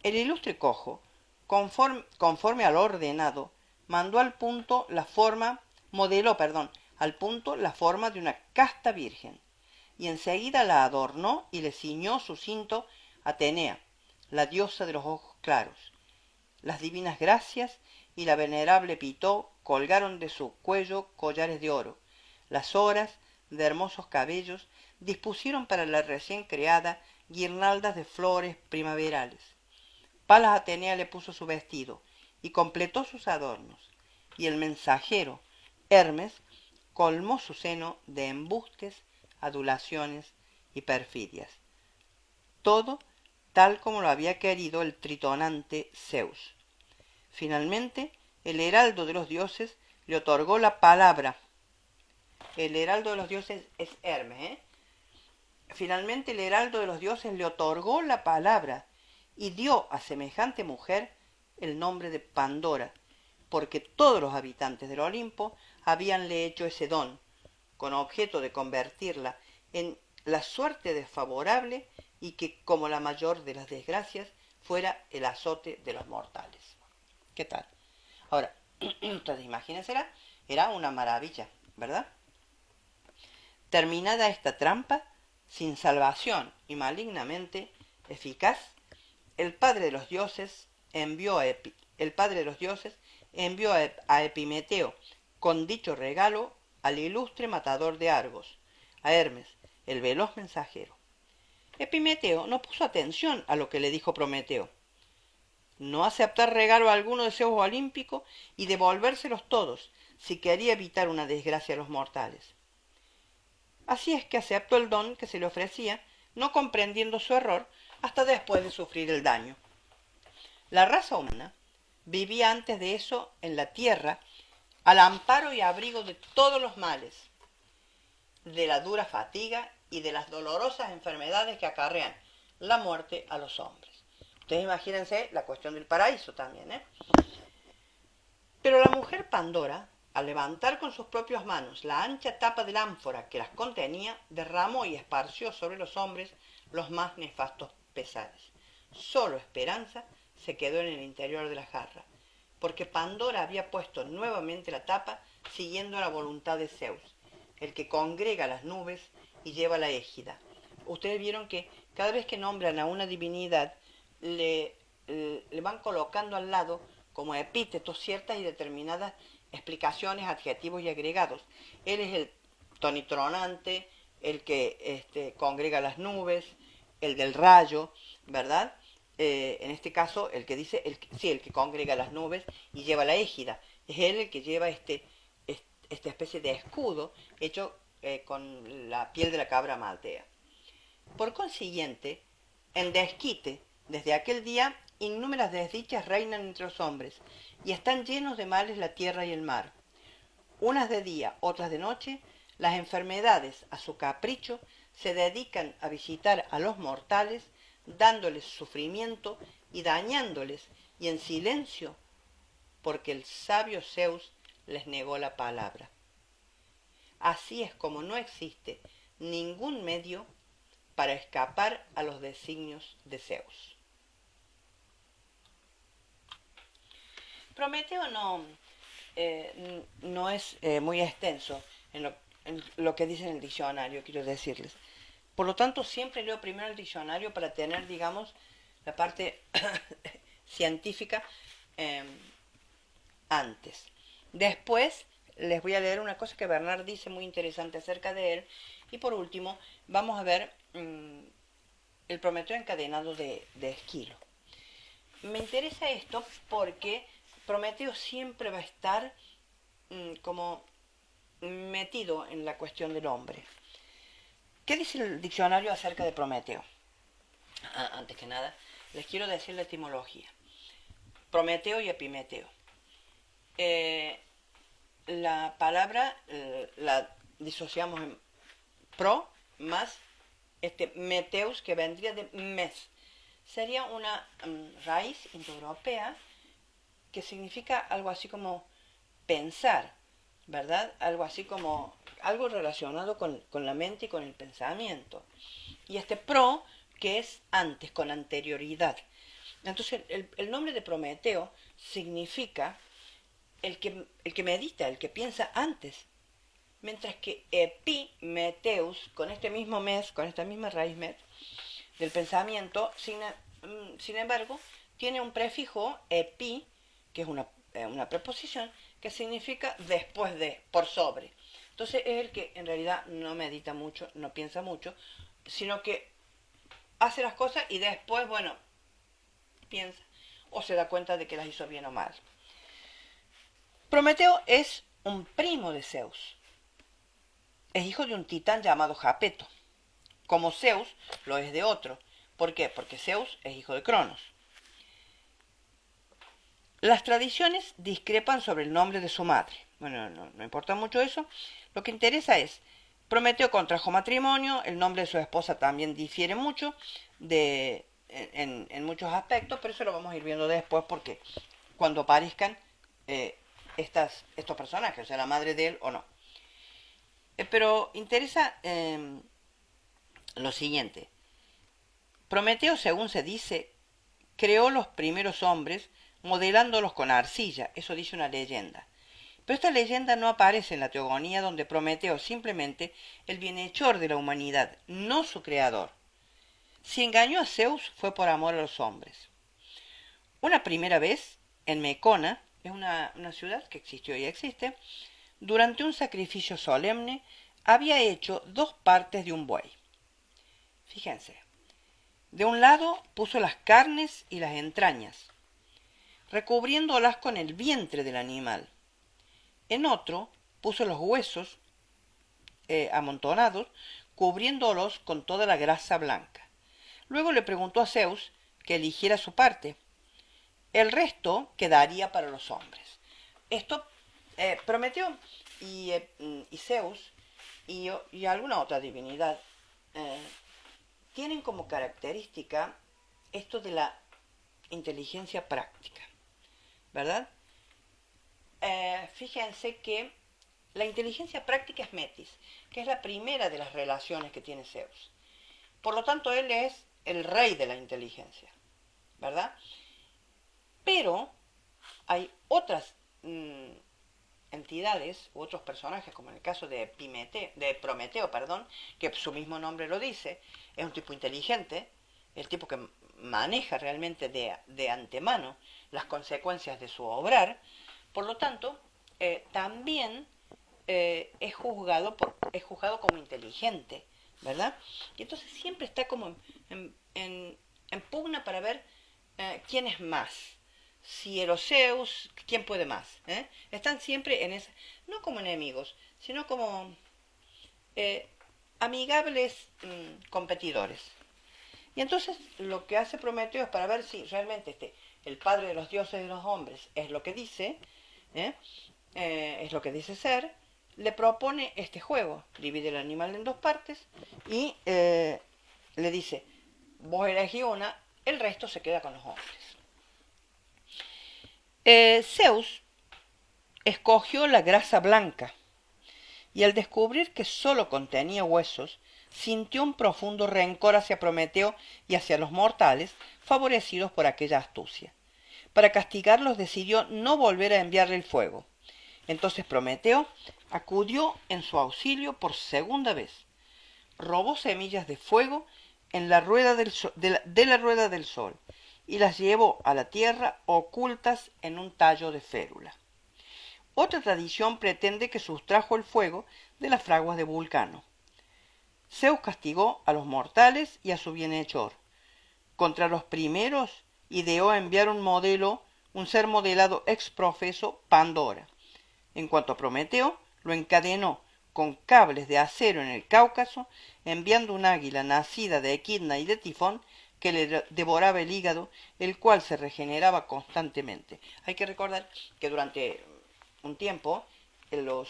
El ilustre cojo, conforme a lo ordenado, modeló al punto la forma de una casta virgen, y enseguida la adornó y le ciñó su cinto Atenea, la diosa de los ojos claros. Las divinas Gracias y la venerable Pitó colgaron de su cuello collares de oro. Las horas, de hermosos cabellos, dispusieron para la recién creada guirnaldas de flores primaverales. Palas Atenea le puso su vestido y completó sus adornos, y el mensajero, Hermes, colmó su seno de embustes, adulaciones y perfidias. Todo tal como lo había querido el tritonante Zeus. Finalmente, el heraldo de los dioses le otorgó la palabra. El heraldo de los dioses es Hermes, Finalmente el heraldo de los dioses le otorgó la palabra y dio a semejante mujer el nombre de Pandora, porque todos los habitantes del Olimpo habíanle hecho ese don, con objeto de convertirla en la suerte desfavorable y que, como la mayor de las desgracias, fuera el azote de los mortales. ¿Qué tal? Ahora, ustedes imagínensela, era una maravilla, ¿verdad? Terminada esta trampa, sin salvación y malignamente eficaz, el Padre de los Dioses envió a Epimeteo con dicho regalo al ilustre matador de Argos, a Hermes, el veloz mensajero. Epimeteo no puso atención a lo que le dijo Prometeo. No aceptar regalo alguno de Zeus olímpico y devolvérselos todos, si quería evitar una desgracia a los mortales. Así es que aceptó el don que se le ofrecía no comprendiendo su error hasta después de sufrir el daño. La raza humana vivía antes de eso en la tierra, al amparo y abrigo de todos los males, de la dura fatiga y de las dolorosas enfermedades que acarrean la muerte a los hombres. Ustedes imagínense la cuestión del paraíso también, ¿eh? Pero la mujer Pandora, al levantar con sus propias manos la ancha tapa del ánfora que las contenía, derramó y esparció sobre los hombres los más nefastos pesares. Solo Esperanza se quedó en el interior de la jarra, porque Pandora había puesto nuevamente la tapa siguiendo la voluntad de Zeus, el que congrega las nubes y lleva la égida. Ustedes vieron que cada vez que nombran a una divinidad, le van colocando al lado como epítetos ciertas y determinadas explicaciones, adjetivos y agregados. Él es el tonitronante, el que congrega las nubes, el del rayo, ¿verdad? En este caso, el que dice, el que congrega las nubes y lleva la égida. Es él el que lleva esta especie de escudo hecho con la piel de la cabra maltea. Por consiguiente, en desquite, desde aquel día, innúmeras desdichas reinan entre los hombres, y están llenos de males la tierra y el mar. Unas de día, otras de noche, las enfermedades, a su capricho, se dedican a visitar a los mortales, dándoles sufrimiento y dañándoles, y en silencio, porque el sabio Zeus les negó la palabra. Así es como no existe ningún medio para escapar a los designios de Zeus. Prometeo no es muy extenso en lo que dice en el diccionario, quiero decirles. Por lo tanto, siempre leo primero el diccionario para tener, digamos, la parte científica antes. Después les voy a leer una cosa que Bernard dice muy interesante acerca de él. Y por último, vamos a ver el Prometeo encadenado de Esquilo. Me interesa esto porque Prometeo siempre va a estar como metido en la cuestión del hombre. ¿Qué dice el diccionario acerca de Prometeo? Antes que nada, les quiero decir la etimología. Prometeo y Epimeteo. La palabra la disociamos en pro más meteus, que vendría de mes. Sería una raíz indoeuropea que significa algo así como pensar, ¿verdad? Algo así como algo relacionado con la mente y con el pensamiento. Y pro, que es antes, con anterioridad. Entonces, el nombre de Prometeo significa el que medita, el que piensa antes. Mientras que Epimeteus, con este mismo mes, con esta misma raíz met del pensamiento, sin embargo, tiene un prefijo epi, que es una preposición, que significa después de, por sobre. Entonces es el que en realidad no medita mucho, no piensa mucho, sino que hace las cosas y después, bueno, piensa o se da cuenta de que las hizo bien o mal. Prometeo es un primo de Zeus. Es hijo de un titán llamado Japeto. Como Zeus lo es de otro. ¿Por qué? Porque Zeus es hijo de Cronos. Las tradiciones discrepan sobre el nombre de su madre. Bueno, no importa mucho eso. Lo que interesa es, Prometeo contrajo matrimonio, el nombre de su esposa también difiere mucho en muchos aspectos, pero eso lo vamos a ir viendo después porque cuando aparezcan estos personajes, o sea, la madre de él o no. Pero interesa lo siguiente. Prometeo, según se dice, creó los primeros hombres modelándolos con arcilla, eso dice una leyenda. Pero esta leyenda no aparece en la teogonía, donde Prometeo simplemente el bienhechor de la humanidad, no su creador. Si engañó a Zeus fue por amor a los hombres. Una primera vez, en Mecona, es una ciudad que existió y existe, durante un sacrificio solemne, había hecho 2 partes de un buey. Fíjense, de un lado puso las carnes y las entrañas, recubriéndolas con el vientre del animal. En otro puso los huesos amontonados cubriéndolos con toda la grasa blanca. Luego le preguntó a Zeus que eligiera su parte. El resto quedaría para los hombres. Esto Prometeo y Zeus y alguna otra divinidad eh, tienen como característica esto de la inteligencia práctica, ¿verdad? Fíjense que la inteligencia práctica es Metis, que es la primera de las relaciones que tiene Zeus. Por lo tanto, él es el rey de la inteligencia, ¿verdad? Pero hay otras entidades u otros personajes, como en el caso de Prometeo, que su mismo nombre lo dice, es un tipo inteligente, el tipo que maneja realmente de antemano las consecuencias de su obrar. Por lo tanto, también es juzgado como inteligente, ¿verdad? Y entonces siempre está como en pugna para ver quién es más. Si Zeus, ¿quién puede más? Están siempre en esa, no como enemigos, sino como eh, amigables competidores. Y entonces lo que hace Prometeo es para ver si realmente el padre de los dioses y de los hombres es lo que dice, ¿eh? Es lo que dice ser, le propone este juego, divide el animal en dos partes y le dice, vos elegí una, el resto se queda con los hombres. Zeus escogió la grasa blanca y al descubrir que sólo contenía huesos, sintió un profundo rencor hacia Prometeo y hacia los mortales, favorecidos por aquella astucia. Para castigarlos decidió no volver a enviarle el fuego. Entonces Prometeo acudió en su auxilio por segunda vez. Robó semillas de fuego en la rueda de la rueda del sol y las llevó a la tierra ocultas en un tallo de férula. Otra tradición pretende que sustrajo el fuego de las fraguas de Vulcano. Zeus castigó a los mortales y a su bienhechor. Contra los primeros ideó enviar un ser modelado ex profeso, Pandora. En cuanto a Prometeo, lo encadenó con cables de acero en el Cáucaso, enviando un águila nacida de Equidna y de Tifón que le devoraba el hígado, el cual se regeneraba constantemente. Hay que recordar que durante un tiempo los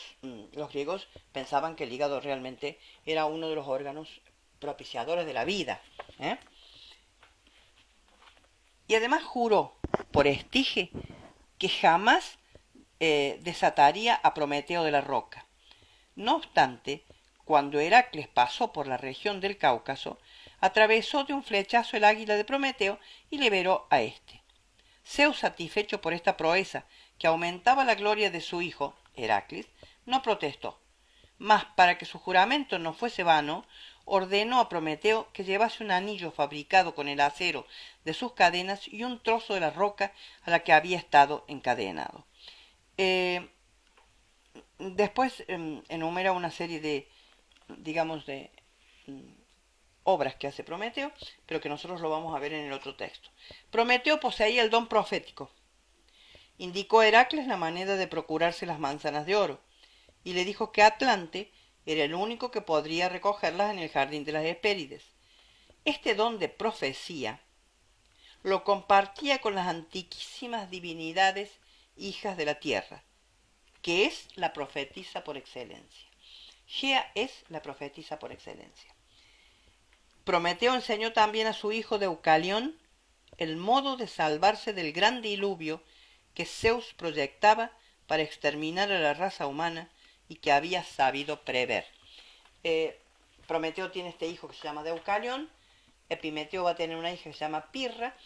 griegos pensaban que el hígado realmente era uno de los órganos propiciadores de la vida, ¿eh? Y además juró por Estige que jamás desataría a Prometeo de la roca. No obstante, cuando Heracles pasó por la región del Cáucaso, atravesó de un flechazo el águila de Prometeo y liberó a éste. Zeus, satisfecho por esta proeza que aumentaba la gloria de su hijo, Heracles, no protestó, mas para que su juramento no fuese vano, ordenó a Prometeo que llevase un anillo fabricado con el acero de sus cadenas y un trozo de la roca a la que había estado encadenado. Después enumera una serie de, digamos, de obras que hace Prometeo, pero que nosotros lo vamos a ver en el otro texto. Prometeo poseía el don profético. Indicó a Heracles la manera de procurarse las manzanas de oro, y le dijo que Atlante era el único que podría recogerlas en el jardín de las Hespérides. Este don de profecía lo compartía con las antiquísimas divinidades hijas de la tierra, que es la profetisa por excelencia. Gea es la profetisa por excelencia. Prometeo enseñó también a su hijo Deucalión el modo de salvarse del gran diluvio que Zeus proyectaba para exterminar a la raza humana y que había sabido prever. Prometeo tiene este hijo que se llama Deucalión, Epimeteo va a tener una hija que se llama Pirra,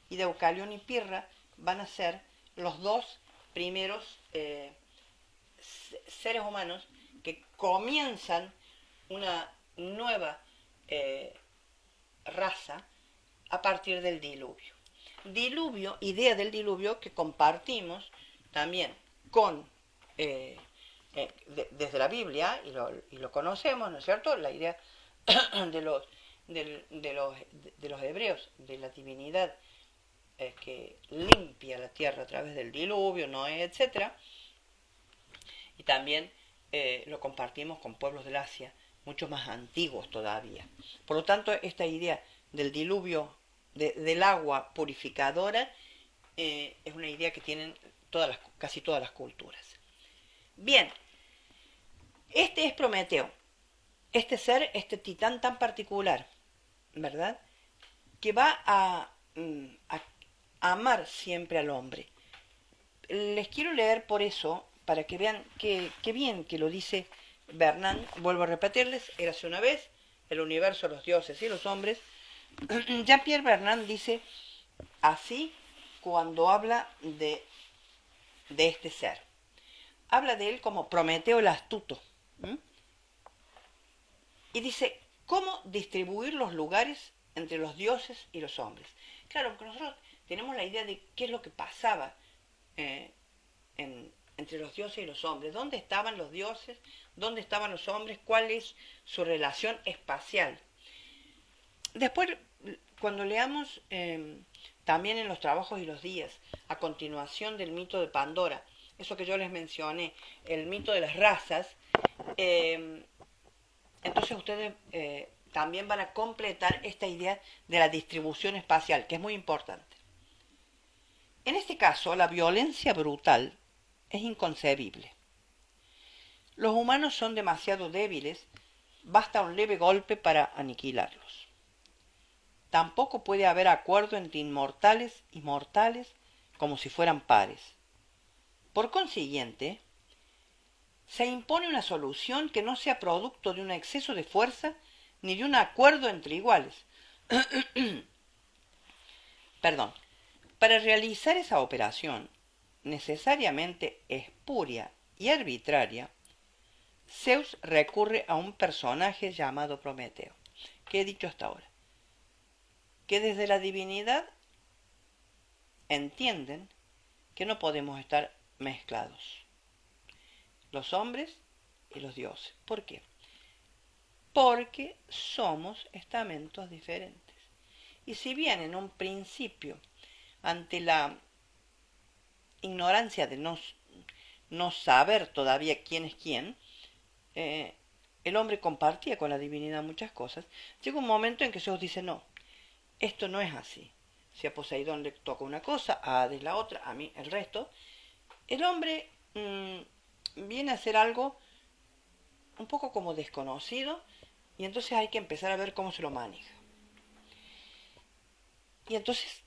y Deucalión y Pirra van a ser los dos primeros seres humanos que comienzan una nueva raza a partir del diluvio. Idea del diluvio que compartimos también con desde la Biblia y lo conocemos, ¿no es cierto? La idea de los hebreos, de la divinidad que limpia la tierra a través del diluvio, Noé, etc. Y también lo compartimos con pueblos del Asia mucho más antiguos todavía. Por lo tanto, esta idea del diluvio, del agua purificadora, es una idea que tienen casi todas las culturas. Bien, este es Prometeo, este ser, este titán tan particular, ¿verdad? Que va a amar siempre al hombre. Les quiero leer por eso, para que vean qué bien que lo dice Bernan. Vuelvo a repetirles, érase una vez, el universo, los dioses y los hombres. Jean-Pierre Bernan dice así cuando habla de este ser. Habla de él como Prometeo el astuto. Y dice, ¿cómo distribuir los lugares entre los dioses y los hombres? Claro, porque nosotros tenemos la idea de qué es lo que pasaba entre los dioses y los hombres. ¿Dónde estaban los dioses? ¿Dónde estaban los hombres? ¿Cuál es su relación espacial? Después, cuando leamos también en los trabajos y los días, a continuación del mito de Pandora, eso que yo les mencioné, el mito de las razas, entonces ustedes también van a completar esta idea de la distribución espacial, que es muy importante. En este caso, la violencia brutal es inconcebible. Los humanos son demasiado débiles, basta un leve golpe para aniquilarlos. Tampoco puede haber acuerdo entre inmortales y mortales como si fueran pares. Por consiguiente, se impone una solución que no sea producto de un exceso de fuerza ni de un acuerdo entre iguales. Perdón. Para realizar esa operación, necesariamente espuria y arbitraria, Zeus recurre a un personaje llamado Prometeo, que he dicho hasta ahora, que desde la divinidad entienden que no podemos estar mezclados, los hombres y los dioses. ¿Por qué? Porque somos estamentos diferentes. Y si bien en un principio, ante la ignorancia de no saber todavía quién es quién, el hombre compartía con la divinidad muchas cosas, llega un momento en que Zeus dice, no, esto no es así. Si a Poseidón le toca una cosa, a Hades la otra, a mí el resto, el hombre viene a hacer algo un poco como desconocido, y entonces hay que empezar a ver cómo se lo maneja. Y entonces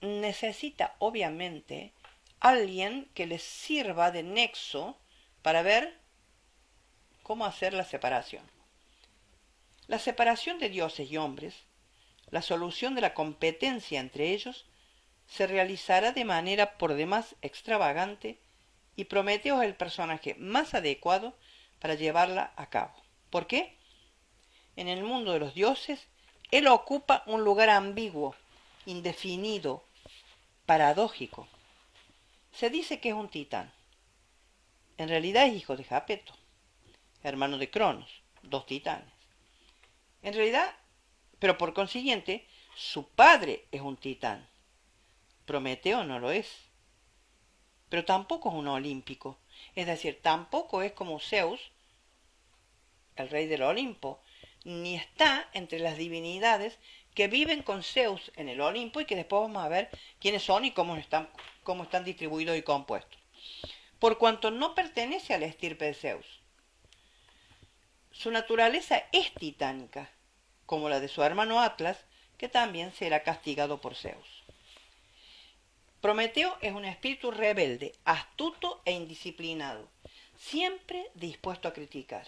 necesita, obviamente, alguien que les sirva de nexo para ver cómo hacer la separación. La separación de dioses y hombres, la solución de la competencia entre ellos, se realizará de manera por demás extravagante y Prometeo es el personaje más adecuado para llevarla a cabo. ¿Por qué? En el mundo de los dioses, él ocupa un lugar ambiguo, indefinido, paradójico. Se dice que es un titán. En realidad es hijo de Japeto, hermano de Cronos, 2 titanes. En realidad, pero por consiguiente, su padre es un titán. Prometeo no lo es. Pero tampoco es un olímpico. Es decir, tampoco es como Zeus, el rey del Olimpo, ni está entre las divinidades que viven con Zeus en el Olimpo y que después vamos a ver quiénes son y cómo están distribuidos y compuestos. Por cuanto no pertenece a la estirpe de Zeus. Su naturaleza es titánica, como la de su hermano Atlas, que también será castigado por Zeus. Prometeo es un espíritu rebelde, astuto e indisciplinado, siempre dispuesto a criticar.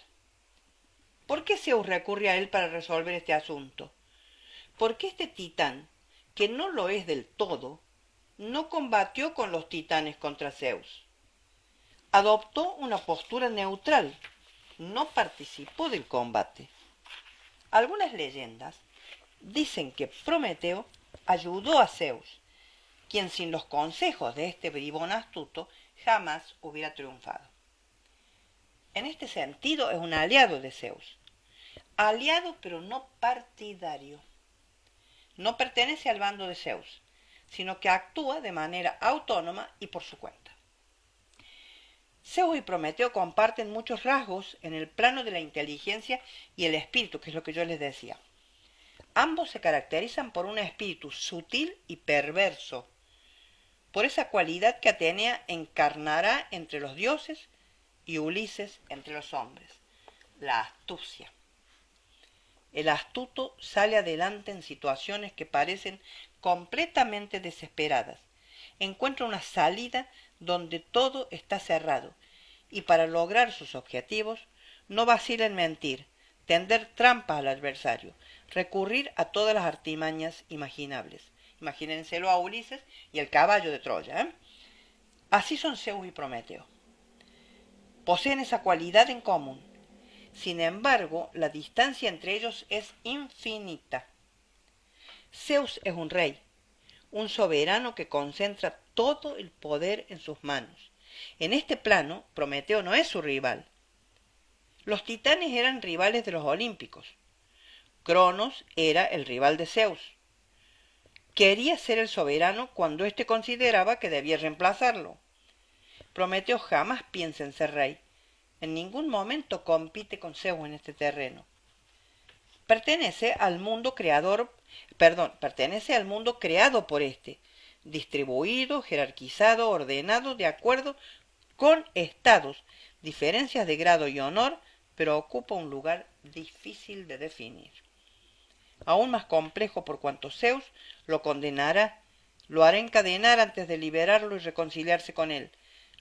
¿Por qué Zeus recurre a él para resolver este asunto? Porque este titán, que no lo es del todo, no combatió con los titanes contra Zeus. Adoptó una postura neutral, no participó del combate. Algunas leyendas dicen que Prometeo ayudó a Zeus, quien sin los consejos de este bribón astuto jamás hubiera triunfado. En este sentido es un aliado de Zeus. Aliado pero no partidario. No pertenece al bando de Zeus, sino que actúa de manera autónoma y por su cuenta. Zeus y Prometeo comparten muchos rasgos en el plano de la inteligencia y el espíritu, que es lo que yo les decía. Ambos se caracterizan por un espíritu sutil y perverso, por esa cualidad que Atenea encarnará entre los dioses y Ulises entre los hombres, la astucia. El astuto sale adelante en situaciones que parecen completamente desesperadas. Encuentra una salida donde todo está cerrado y para lograr sus objetivos no vacila en mentir, tender trampas al adversario, recurrir a todas las artimañas imaginables. Imagínenselo a Ulises y el caballo de Troya, ¿eh? Así son Zeus y Prometeo. Poseen esa cualidad en común. Sin embargo, la distancia entre ellos es infinita. Zeus es un rey, un soberano que concentra todo el poder en sus manos. En este plano, Prometeo no es su rival. Los titanes eran rivales de los olímpicos. Cronos era el rival de Zeus. Quería ser el soberano cuando éste consideraba que debía reemplazarlo. Prometeo jamás piensa en ser rey. En ningún momento compite con Zeus en este terreno. Pertenece al mundo creado por éste, distribuido, jerarquizado, ordenado, de acuerdo con estados, diferencias de grado y honor, pero ocupa un lugar difícil de definir. Aún más complejo por cuanto Zeus lo condenará, lo hará encadenar antes de liberarlo y reconciliarse con él,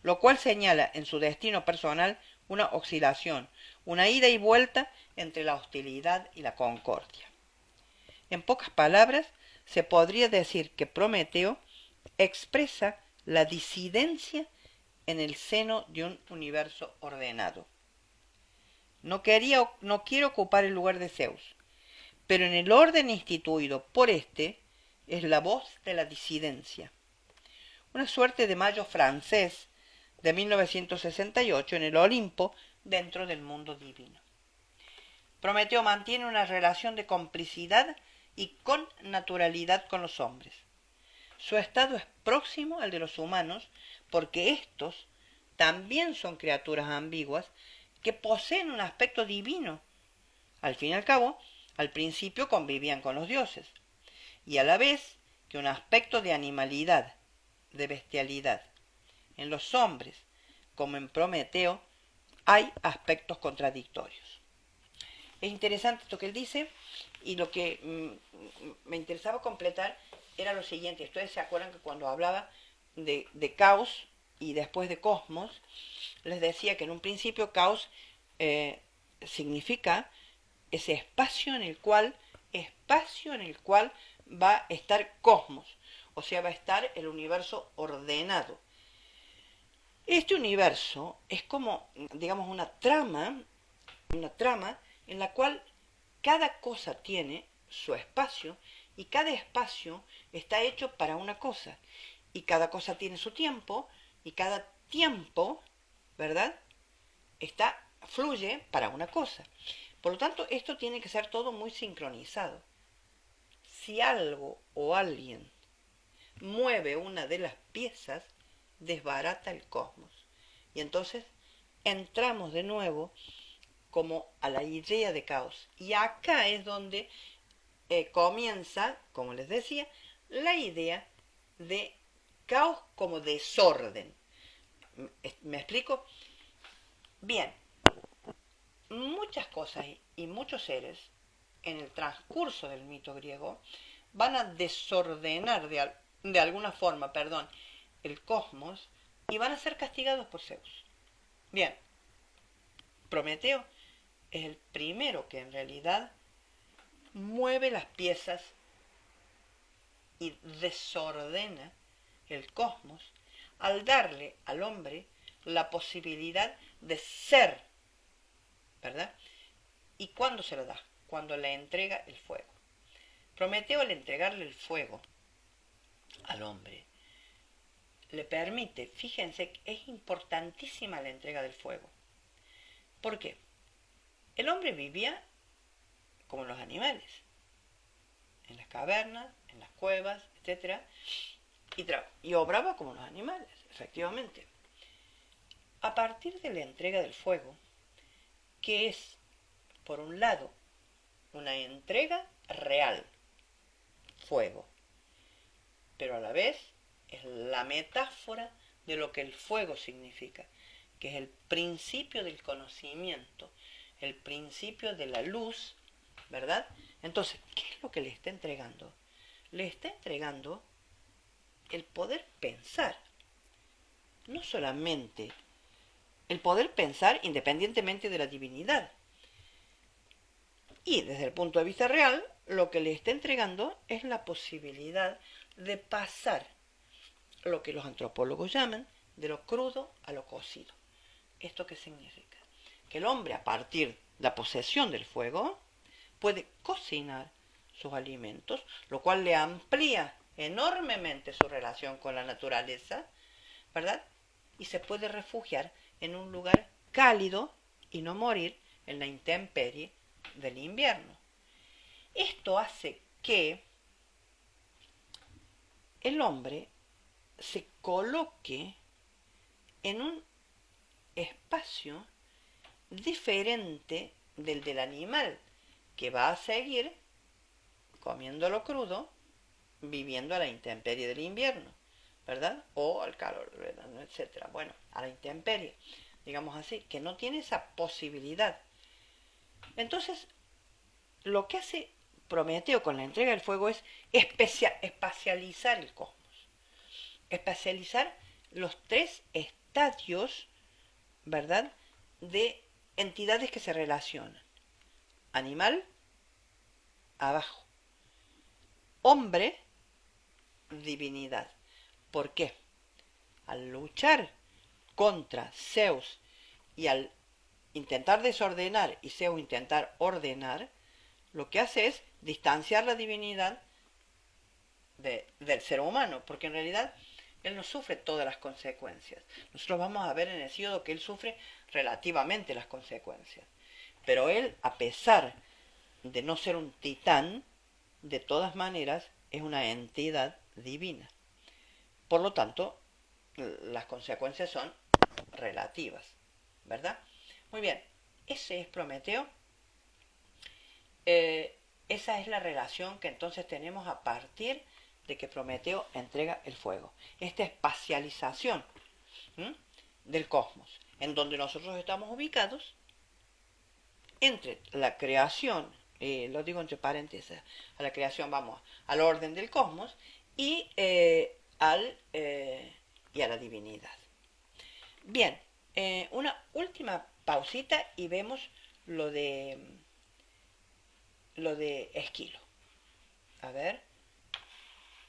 lo cual señala en su destino personal una oscilación, una ida y vuelta entre la hostilidad y la concordia. En pocas palabras, se podría decir que Prometeo expresa la disidencia en el seno de un universo ordenado. No quiere ocupar el lugar de Zeus, pero en el orden instituido por éste es la voz de la disidencia. Una suerte de Mayo francés de 1968 en el Olimpo dentro del mundo divino. Prometeo mantiene una relación de complicidad y con naturalidad con los hombres. Su estado es próximo al de los humanos porque éstos también son criaturas ambiguas que poseen un aspecto divino. Al fin y al cabo, al principio convivían con los dioses, y a la vez que un aspecto de animalidad, de bestialidad. En los hombres, como en Prometeo, hay aspectos contradictorios. Es interesante esto que él dice, y lo que me interesaba completar era lo siguiente. Ustedes se acuerdan que cuando hablaba de caos y después de cosmos, les decía que en un principio caos significa ese espacio en el cual va a estar cosmos, o sea, va a estar el universo ordenado. Este universo es como, digamos, una trama en la cual cada cosa tiene su espacio y cada espacio está hecho para una cosa y cada cosa tiene su tiempo y cada tiempo, ¿verdad?, fluye para una cosa. Por lo tanto, esto tiene que ser todo muy sincronizado. Si algo o alguien mueve una de las piezas, desbarata el cosmos. Y entonces entramos de nuevo como a la idea de caos. Y acá es donde comienza, como les decía, la idea de caos como desorden. ¿Me explico? Bien, muchas cosas y muchos seres en el transcurso del mito griego van a desordenar de alguna forma, el cosmos y van a ser castigados por Zeus. Bien, Prometeo es el primero que en realidad mueve las piezas y desordena el cosmos al darle al hombre la posibilidad de ser, ¿verdad? ¿Y cuándo se lo da? Cuando le entrega el fuego. Prometeo, al entregarle el fuego al hombre, le permite, fíjense, es importantísima la entrega del fuego. ¿Por qué? El hombre vivía como los animales, en las cavernas, en las cuevas, etc. Y obraba como los animales, efectivamente. a partir de la entrega del fuego, que es, por un lado, una entrega real, fuego, pero a la vez es la metáfora de lo que el fuego significa, que es el principio del conocimiento, el principio de la luz, ¿verdad? Entonces, ¿qué es lo que le está entregando? Le está entregando el poder pensar, no solamente el poder pensar independientemente de la divinidad. Y desde el punto de vista real, lo que le está entregando es la posibilidad de pasar lo que los antropólogos llaman de lo crudo a lo cocido. ¿Esto qué significa? Que el hombre, a partir de la posesión del fuego, puede cocinar sus alimentos, lo cual le amplía enormemente su relación con la naturaleza, ¿verdad? Y se puede refugiar en un lugar cálido y no morir en la intemperie del invierno. Esto hace que el hombre se coloque en un espacio diferente del animal, que va a seguir comiéndolo crudo, viviendo a la intemperie del invierno, ¿verdad? O al calor, etcétera. Bueno, a la intemperie, digamos así, que no tiene esa posibilidad. Entonces, lo que hace Prometeo con la entrega del fuego es espacializar el cosmos, espacializar los tres estadios, ¿verdad?, de entidades que se relacionan. Animal, abajo. Hombre, divinidad. ¿Por qué? Al luchar contra Zeus y al intentar desordenar y Zeus intentar ordenar, lo que hace es distanciar la divinidad del ser humano, porque en realidad él no sufre todas las consecuencias. Nosotros vamos a ver en Hesíodo que él sufre relativamente las consecuencias. Pero él, a pesar de no ser un titán, de todas maneras es una entidad divina. Por lo tanto, las consecuencias son relativas, ¿verdad? Muy bien, ese es Prometeo. Esa es la relación que entonces tenemos a partir de que Prometeo entrega el fuego. Esta espacialización del cosmos, en donde nosotros estamos ubicados, entre la creación, lo digo entre paréntesis, a la creación, vamos, al orden del cosmos y, y a la divinidad. Bien, una última pausita y vemos lo de Esquilo. A ver,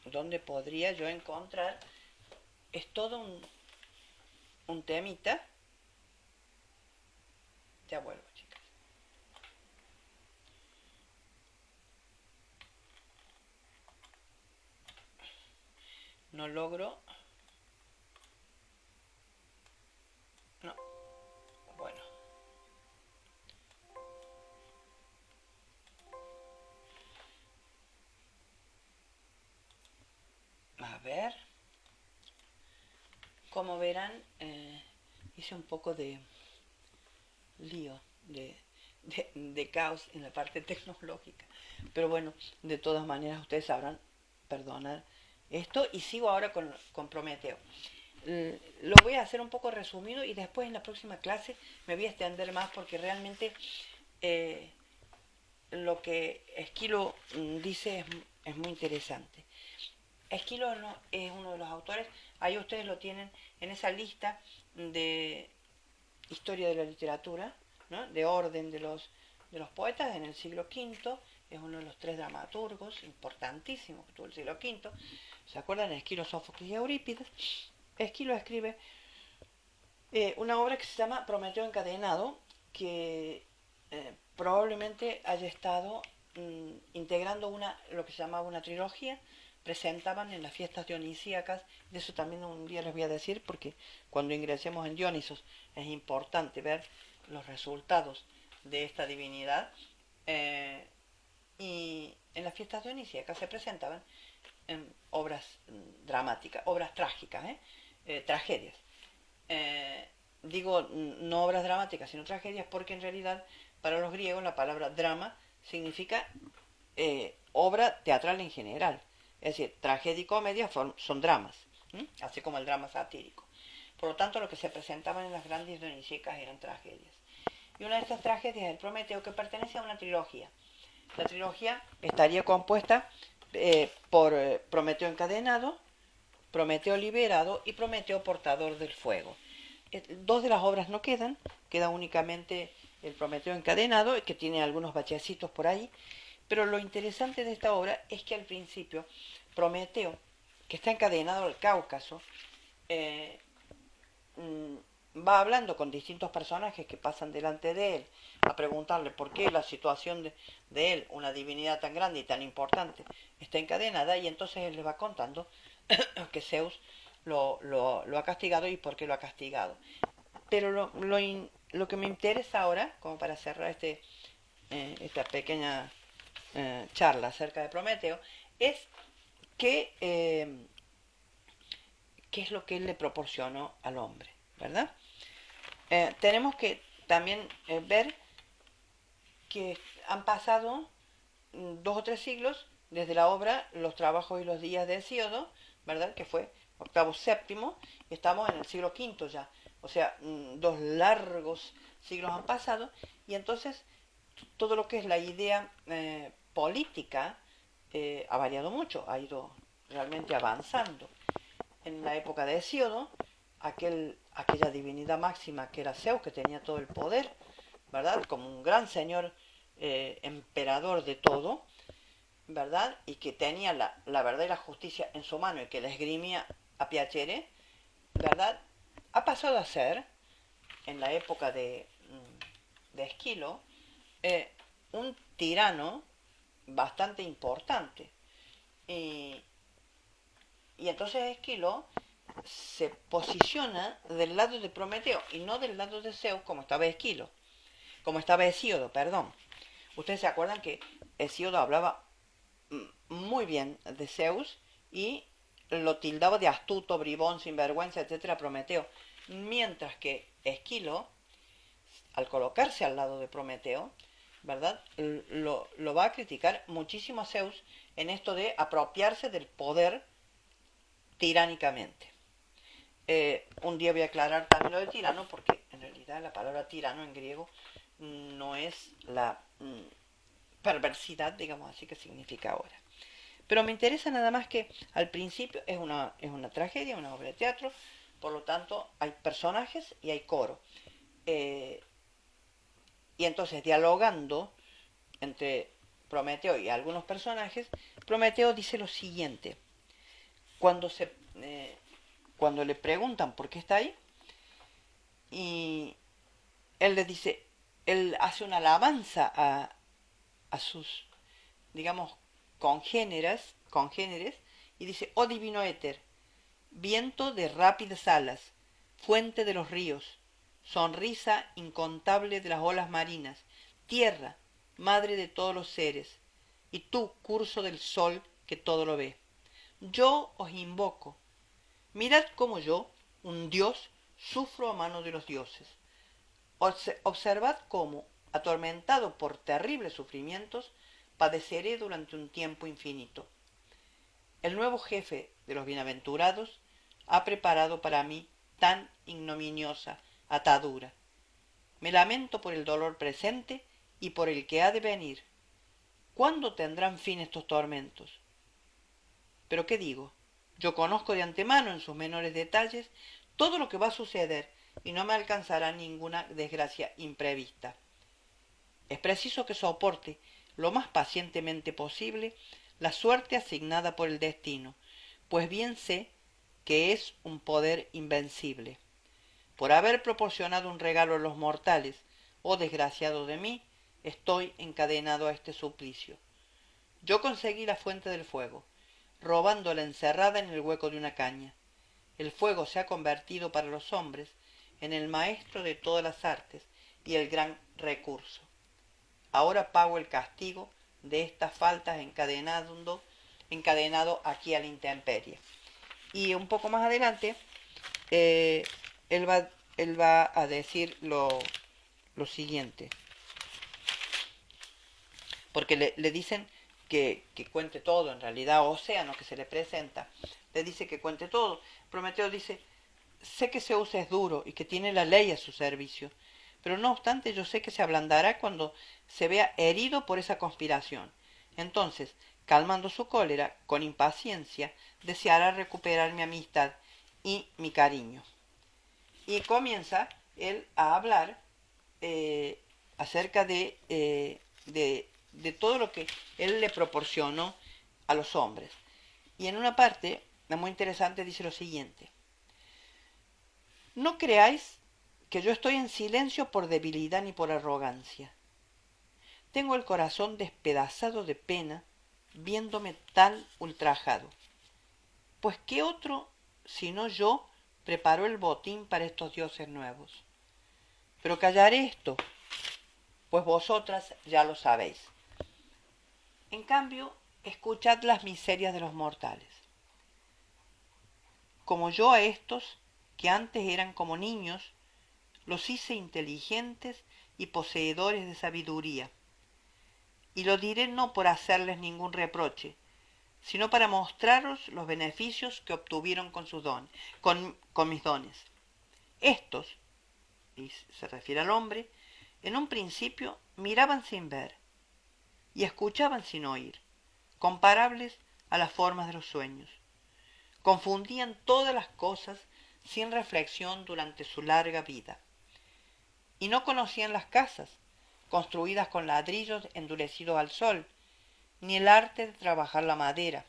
¿dónde podría yo encontrar? Es todo un temita. Ya vuelvo, chicas. No logro. No. Bueno. A ver. Como verán, hice un poco de lío, de caos en la parte tecnológica. Pero bueno, de todas maneras ustedes sabrán perdonar esto y sigo ahora con Prometeo. Lo voy a hacer un poco resumido y después en la próxima clase me voy a extender más porque realmente lo que Esquilo dice es muy interesante. Esquilo no, es uno de los autores, ahí ustedes lo tienen en esa lista de historia de la literatura, ¿no?, de orden de los poetas en el siglo V, es uno de los tres dramaturgos importantísimos que tuvo el siglo V. ¿Se acuerdan? Esquilo, Sófocles y Eurípides. Esquilo escribe una obra que se llama Prometeo encadenado, que probablemente haya estado integrando lo que se llamaba una trilogía. Presentaban en las fiestas dionisíacas, de eso también un día les voy a decir, porque cuando ingresemos en Dionisos es importante ver los resultados de esta divinidad. Y en las fiestas dionisíacas se presentaban obras dramáticas, obras trágicas, tragedias. digo no obras dramáticas, sino tragedias, porque en realidad para los griegos la palabra drama significa obra teatral en general. Es decir, tragedia y comedia son dramas, así como el drama satírico. Por lo tanto, lo que se presentaban en las grandes donicicas eran tragedias. Y una de estas tragedias es el Prometeo, que pertenece a una trilogía. La trilogía estaría compuesta por Prometeo encadenado, Prometeo liberado y Prometeo portador del fuego. Dos de las obras no quedan, queda únicamente el Prometeo encadenado, que tiene algunos bachecitos por ahí, pero lo interesante de esta obra es que al principio Prometeo, que está encadenado al Cáucaso, eh, va hablando con distintos personajes que pasan delante de él a preguntarle por qué la situación de él, una divinidad tan grande y tan importante, está encadenada, y entonces él le va contando que Zeus lo ha castigado y por qué lo ha castigado. Pero lo que me interesa ahora, como para cerrar esta pequeña charla acerca de Prometeo, es que, qué es lo que él le proporcionó al hombre, ¿verdad? Tenemos que también ver que han pasado 2 o 3 siglos desde la obra Los trabajos y los días de Hesíodo, ¿verdad? Que fue octavo séptimo, y estamos en el siglo V ya. O sea, 2 largos siglos han pasado, y entonces todo lo que es la idea política ha variado mucho, ha ido realmente avanzando. En la época de Hesíodo, aquella divinidad máxima que era Zeus, que tenía todo el poder, ¿verdad? Como un gran señor emperador de todo, ¿verdad? Y que tenía la verdad y la justicia en su mano y que la esgrimía a piacere, ¿verdad? Ha pasado a ser, en la época de Esquilo, eh, un tirano bastante importante. Y, y entonces Esquilo se posiciona del lado de Prometeo y no del lado de Zeus, como estaba Esquilo, como estaba Hesíodo, perdón. Ustedes se acuerdan que Hesíodo hablaba muy bien de Zeus y lo tildaba de astuto, bribón, sinvergüenza, etcétera, Prometeo. Mientras que Esquilo, al colocarse al lado de Prometeo, ¿verdad? Lo va a criticar muchísimo a Zeus en esto de apropiarse del poder tiránicamente. Un día voy a aclarar también lo de tirano, porque en realidad la palabra tirano en griego no es la perversidad, digamos así, que significa ahora. Pero me interesa nada más que al principio es una tragedia, una obra de teatro, por lo tanto hay personajes y hay coro. Y entonces, dialogando entre Prometeo y algunos personajes, Prometeo dice lo siguiente: cuando, cuando le preguntan por qué está ahí, y él les dice, él hace una alabanza a sus, digamos, congéneres, y dice: oh divino éter, viento de rápidas alas, fuente de los ríos, sonrisa incontable de las olas marinas, tierra, madre de todos los seres, y tú, curso del sol que todo lo ve. Yo os invoco. Mirad cómo yo, un dios, sufro a mano de los dioses. Observad cómo, atormentado por terribles sufrimientos, padeceré durante un tiempo infinito. El nuevo jefe de los bienaventurados ha preparado para mí tan ignominiosa atadura. Me lamento por el dolor presente y por el que ha de venir. ¿Cuándo tendrán fin estos tormentos? Pero ¿qué digo? Yo conozco de antemano, en sus menores detalles, todo lo que va a suceder, y no me alcanzará ninguna desgracia imprevista. Es preciso que soporte lo más pacientemente posible la suerte asignada por el destino, pues bien sé que es un poder invencible. Por haber proporcionado un regalo a los mortales, oh desgraciado de mí, estoy encadenado a este suplicio. Yo conseguí la fuente del fuego, robándola encerrada en el hueco de una caña. El fuego se ha convertido para los hombres en el maestro de todas las artes y el gran recurso. Ahora pago el castigo de estas faltas encadenado aquí a la intemperie. Y un poco más adelante, él va él va a decir lo siguiente, porque le dicen que cuente todo, en realidad Océano, que se le presenta, le dice que cuente todo. Prometeo dice, sé que Zeus es duro y que tiene la ley a su servicio, pero no obstante yo sé que se ablandará cuando se vea herido por esa conspiración. Entonces, calmando su cólera, con impaciencia, deseará recuperar mi amistad y mi cariño. Y comienza él a hablar eh, acerca de todo lo que él le proporcionó a los hombres. Y en una parte, muy interesante, dice lo siguiente. No creáis que yo estoy en silencio por debilidad ni por arrogancia. Tengo el corazón despedazado de pena viéndome tal ultrajado. Pues ¿qué otro, sino yo, preparó el botín para estos dioses nuevos? Pero callaré esto, pues vosotras ya lo sabéis. En cambio, escuchad las miserias de los mortales. Como yo a estos, que antes eran como niños, los hice inteligentes y poseedores de sabiduría. Y lo diré no por hacerles ningún reproche, sino para mostraros los beneficios que obtuvieron con sus dones, con mis dones. Estos, y se refiere al hombre, en un principio miraban sin ver y escuchaban sin oír, comparables a las formas de los sueños. Confundían todas las cosas sin reflexión durante su larga vida. Y no conocían las casas, construidas con ladrillos endurecidos al sol, ni el arte de trabajar la madera.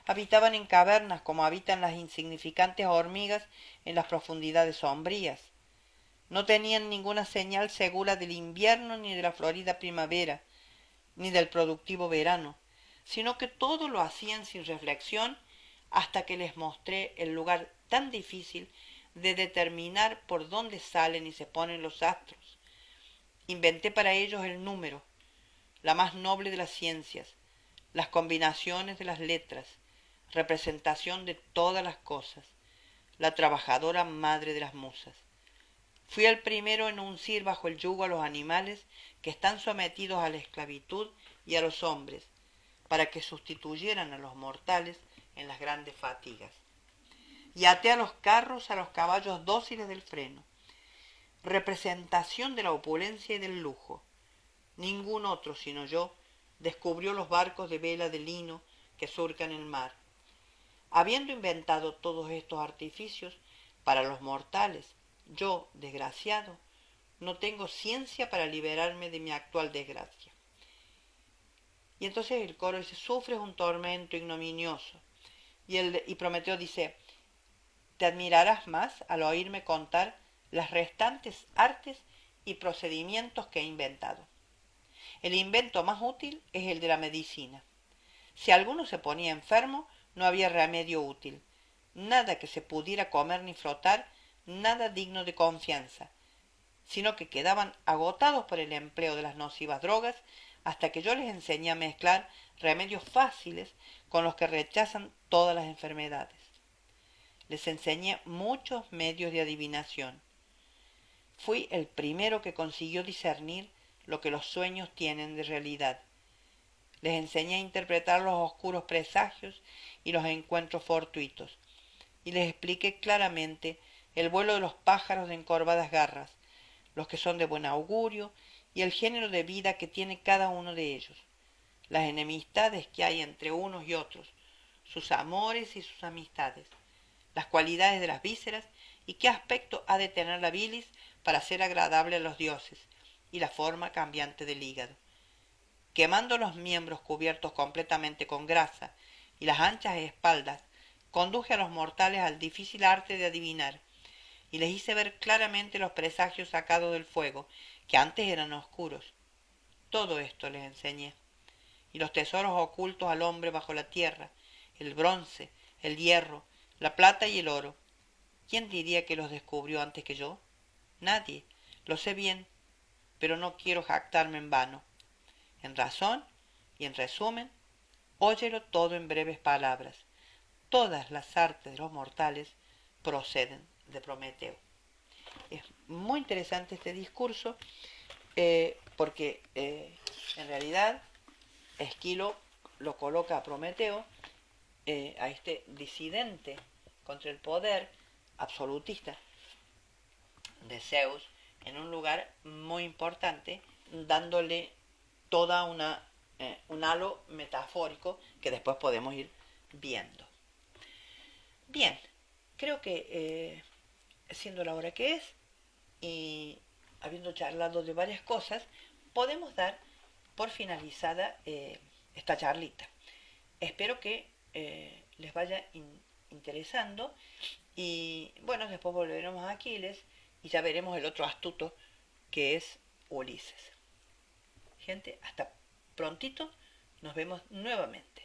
Habitaban en cavernas como habitan las insignificantes hormigas en las profundidades sombrías. No tenían ninguna señal segura del invierno ni de la florida primavera, ni del productivo verano, sino que todo lo hacían sin reflexión hasta que les mostré el lugar tan difícil de determinar por dónde salen y se ponen los astros. Inventé para ellos el número, la más noble de las ciencias, las combinaciones de las letras, representación de todas las cosas, la trabajadora madre de las musas. Fui el primero en uncir bajo el yugo a los animales que están sometidos a la esclavitud y a los hombres, para que sustituyeran a los mortales en las grandes fatigas. Y até a los carros a los caballos dóciles del freno. Representación de la opulencia y del lujo. Ningún otro sino yo descubrió los barcos de vela de lino que surcan el mar. Habiendo inventado todos estos artificios para los mortales, yo, desgraciado, no tengo ciencia para liberarme de mi actual desgracia. Y entonces el coro dice, sufres un tormento ignominioso. Y Prometeo dice, te admirarás más al oírme contar las restantes artes y procedimientos que he inventado. El invento más útil es el de la medicina. Si alguno se ponía enfermo, no había remedio útil, nada que se pudiera comer ni frotar, nada digno de confianza, sino que quedaban agotados por el empleo de las nocivas drogas, hasta que yo les enseñé a mezclar remedios fáciles con los que rechazan todas las enfermedades. Les enseñé muchos medios de adivinación. Fui el primero que consiguió discernir lo que los sueños tienen de realidad. Les enseñé a interpretar los oscuros presagios y los encuentros fortuitos, y les expliqué claramente el vuelo de los pájaros de encorvadas garras, los que son de buen augurio, y el género de vida que tiene cada uno de ellos, las enemistades que hay entre unos y otros, sus amores y sus amistades, las cualidades de las vísceras y qué aspecto ha de tener la bilis para ser agradable a los dioses, y la forma cambiante del hígado. Quemando los miembros cubiertos completamente con grasa y las anchas espaldas, conduje a los mortales al difícil arte de adivinar, y les hice ver claramente los presagios sacados del fuego, que antes eran oscuros. Todo esto les enseñé. Y los tesoros ocultos al hombre bajo la tierra, el bronce, el hierro, la plata y el oro. ¿Quién diría que los descubrió antes que yo? Nadie. Lo sé bien, pero no quiero jactarme en vano. En razón y en resumen, óyelo todo en breves palabras. Todas las artes de los mortales proceden de Prometeo. es muy interesante este discurso, porque en realidad Esquilo lo coloca a Prometeo, a este disidente contra el poder absolutista de Zeus, en un lugar muy importante, dándole toda un halo metafórico que después podemos ir viendo. Bien, creo que siendo la hora que es y habiendo charlado de varias cosas, podemos dar por finalizada esta charlita. Espero que les vaya interesando y bueno, después volveremos a Aquiles y ya veremos el otro astuto que es Ulises. Gente, hasta prontito, nos vemos nuevamente.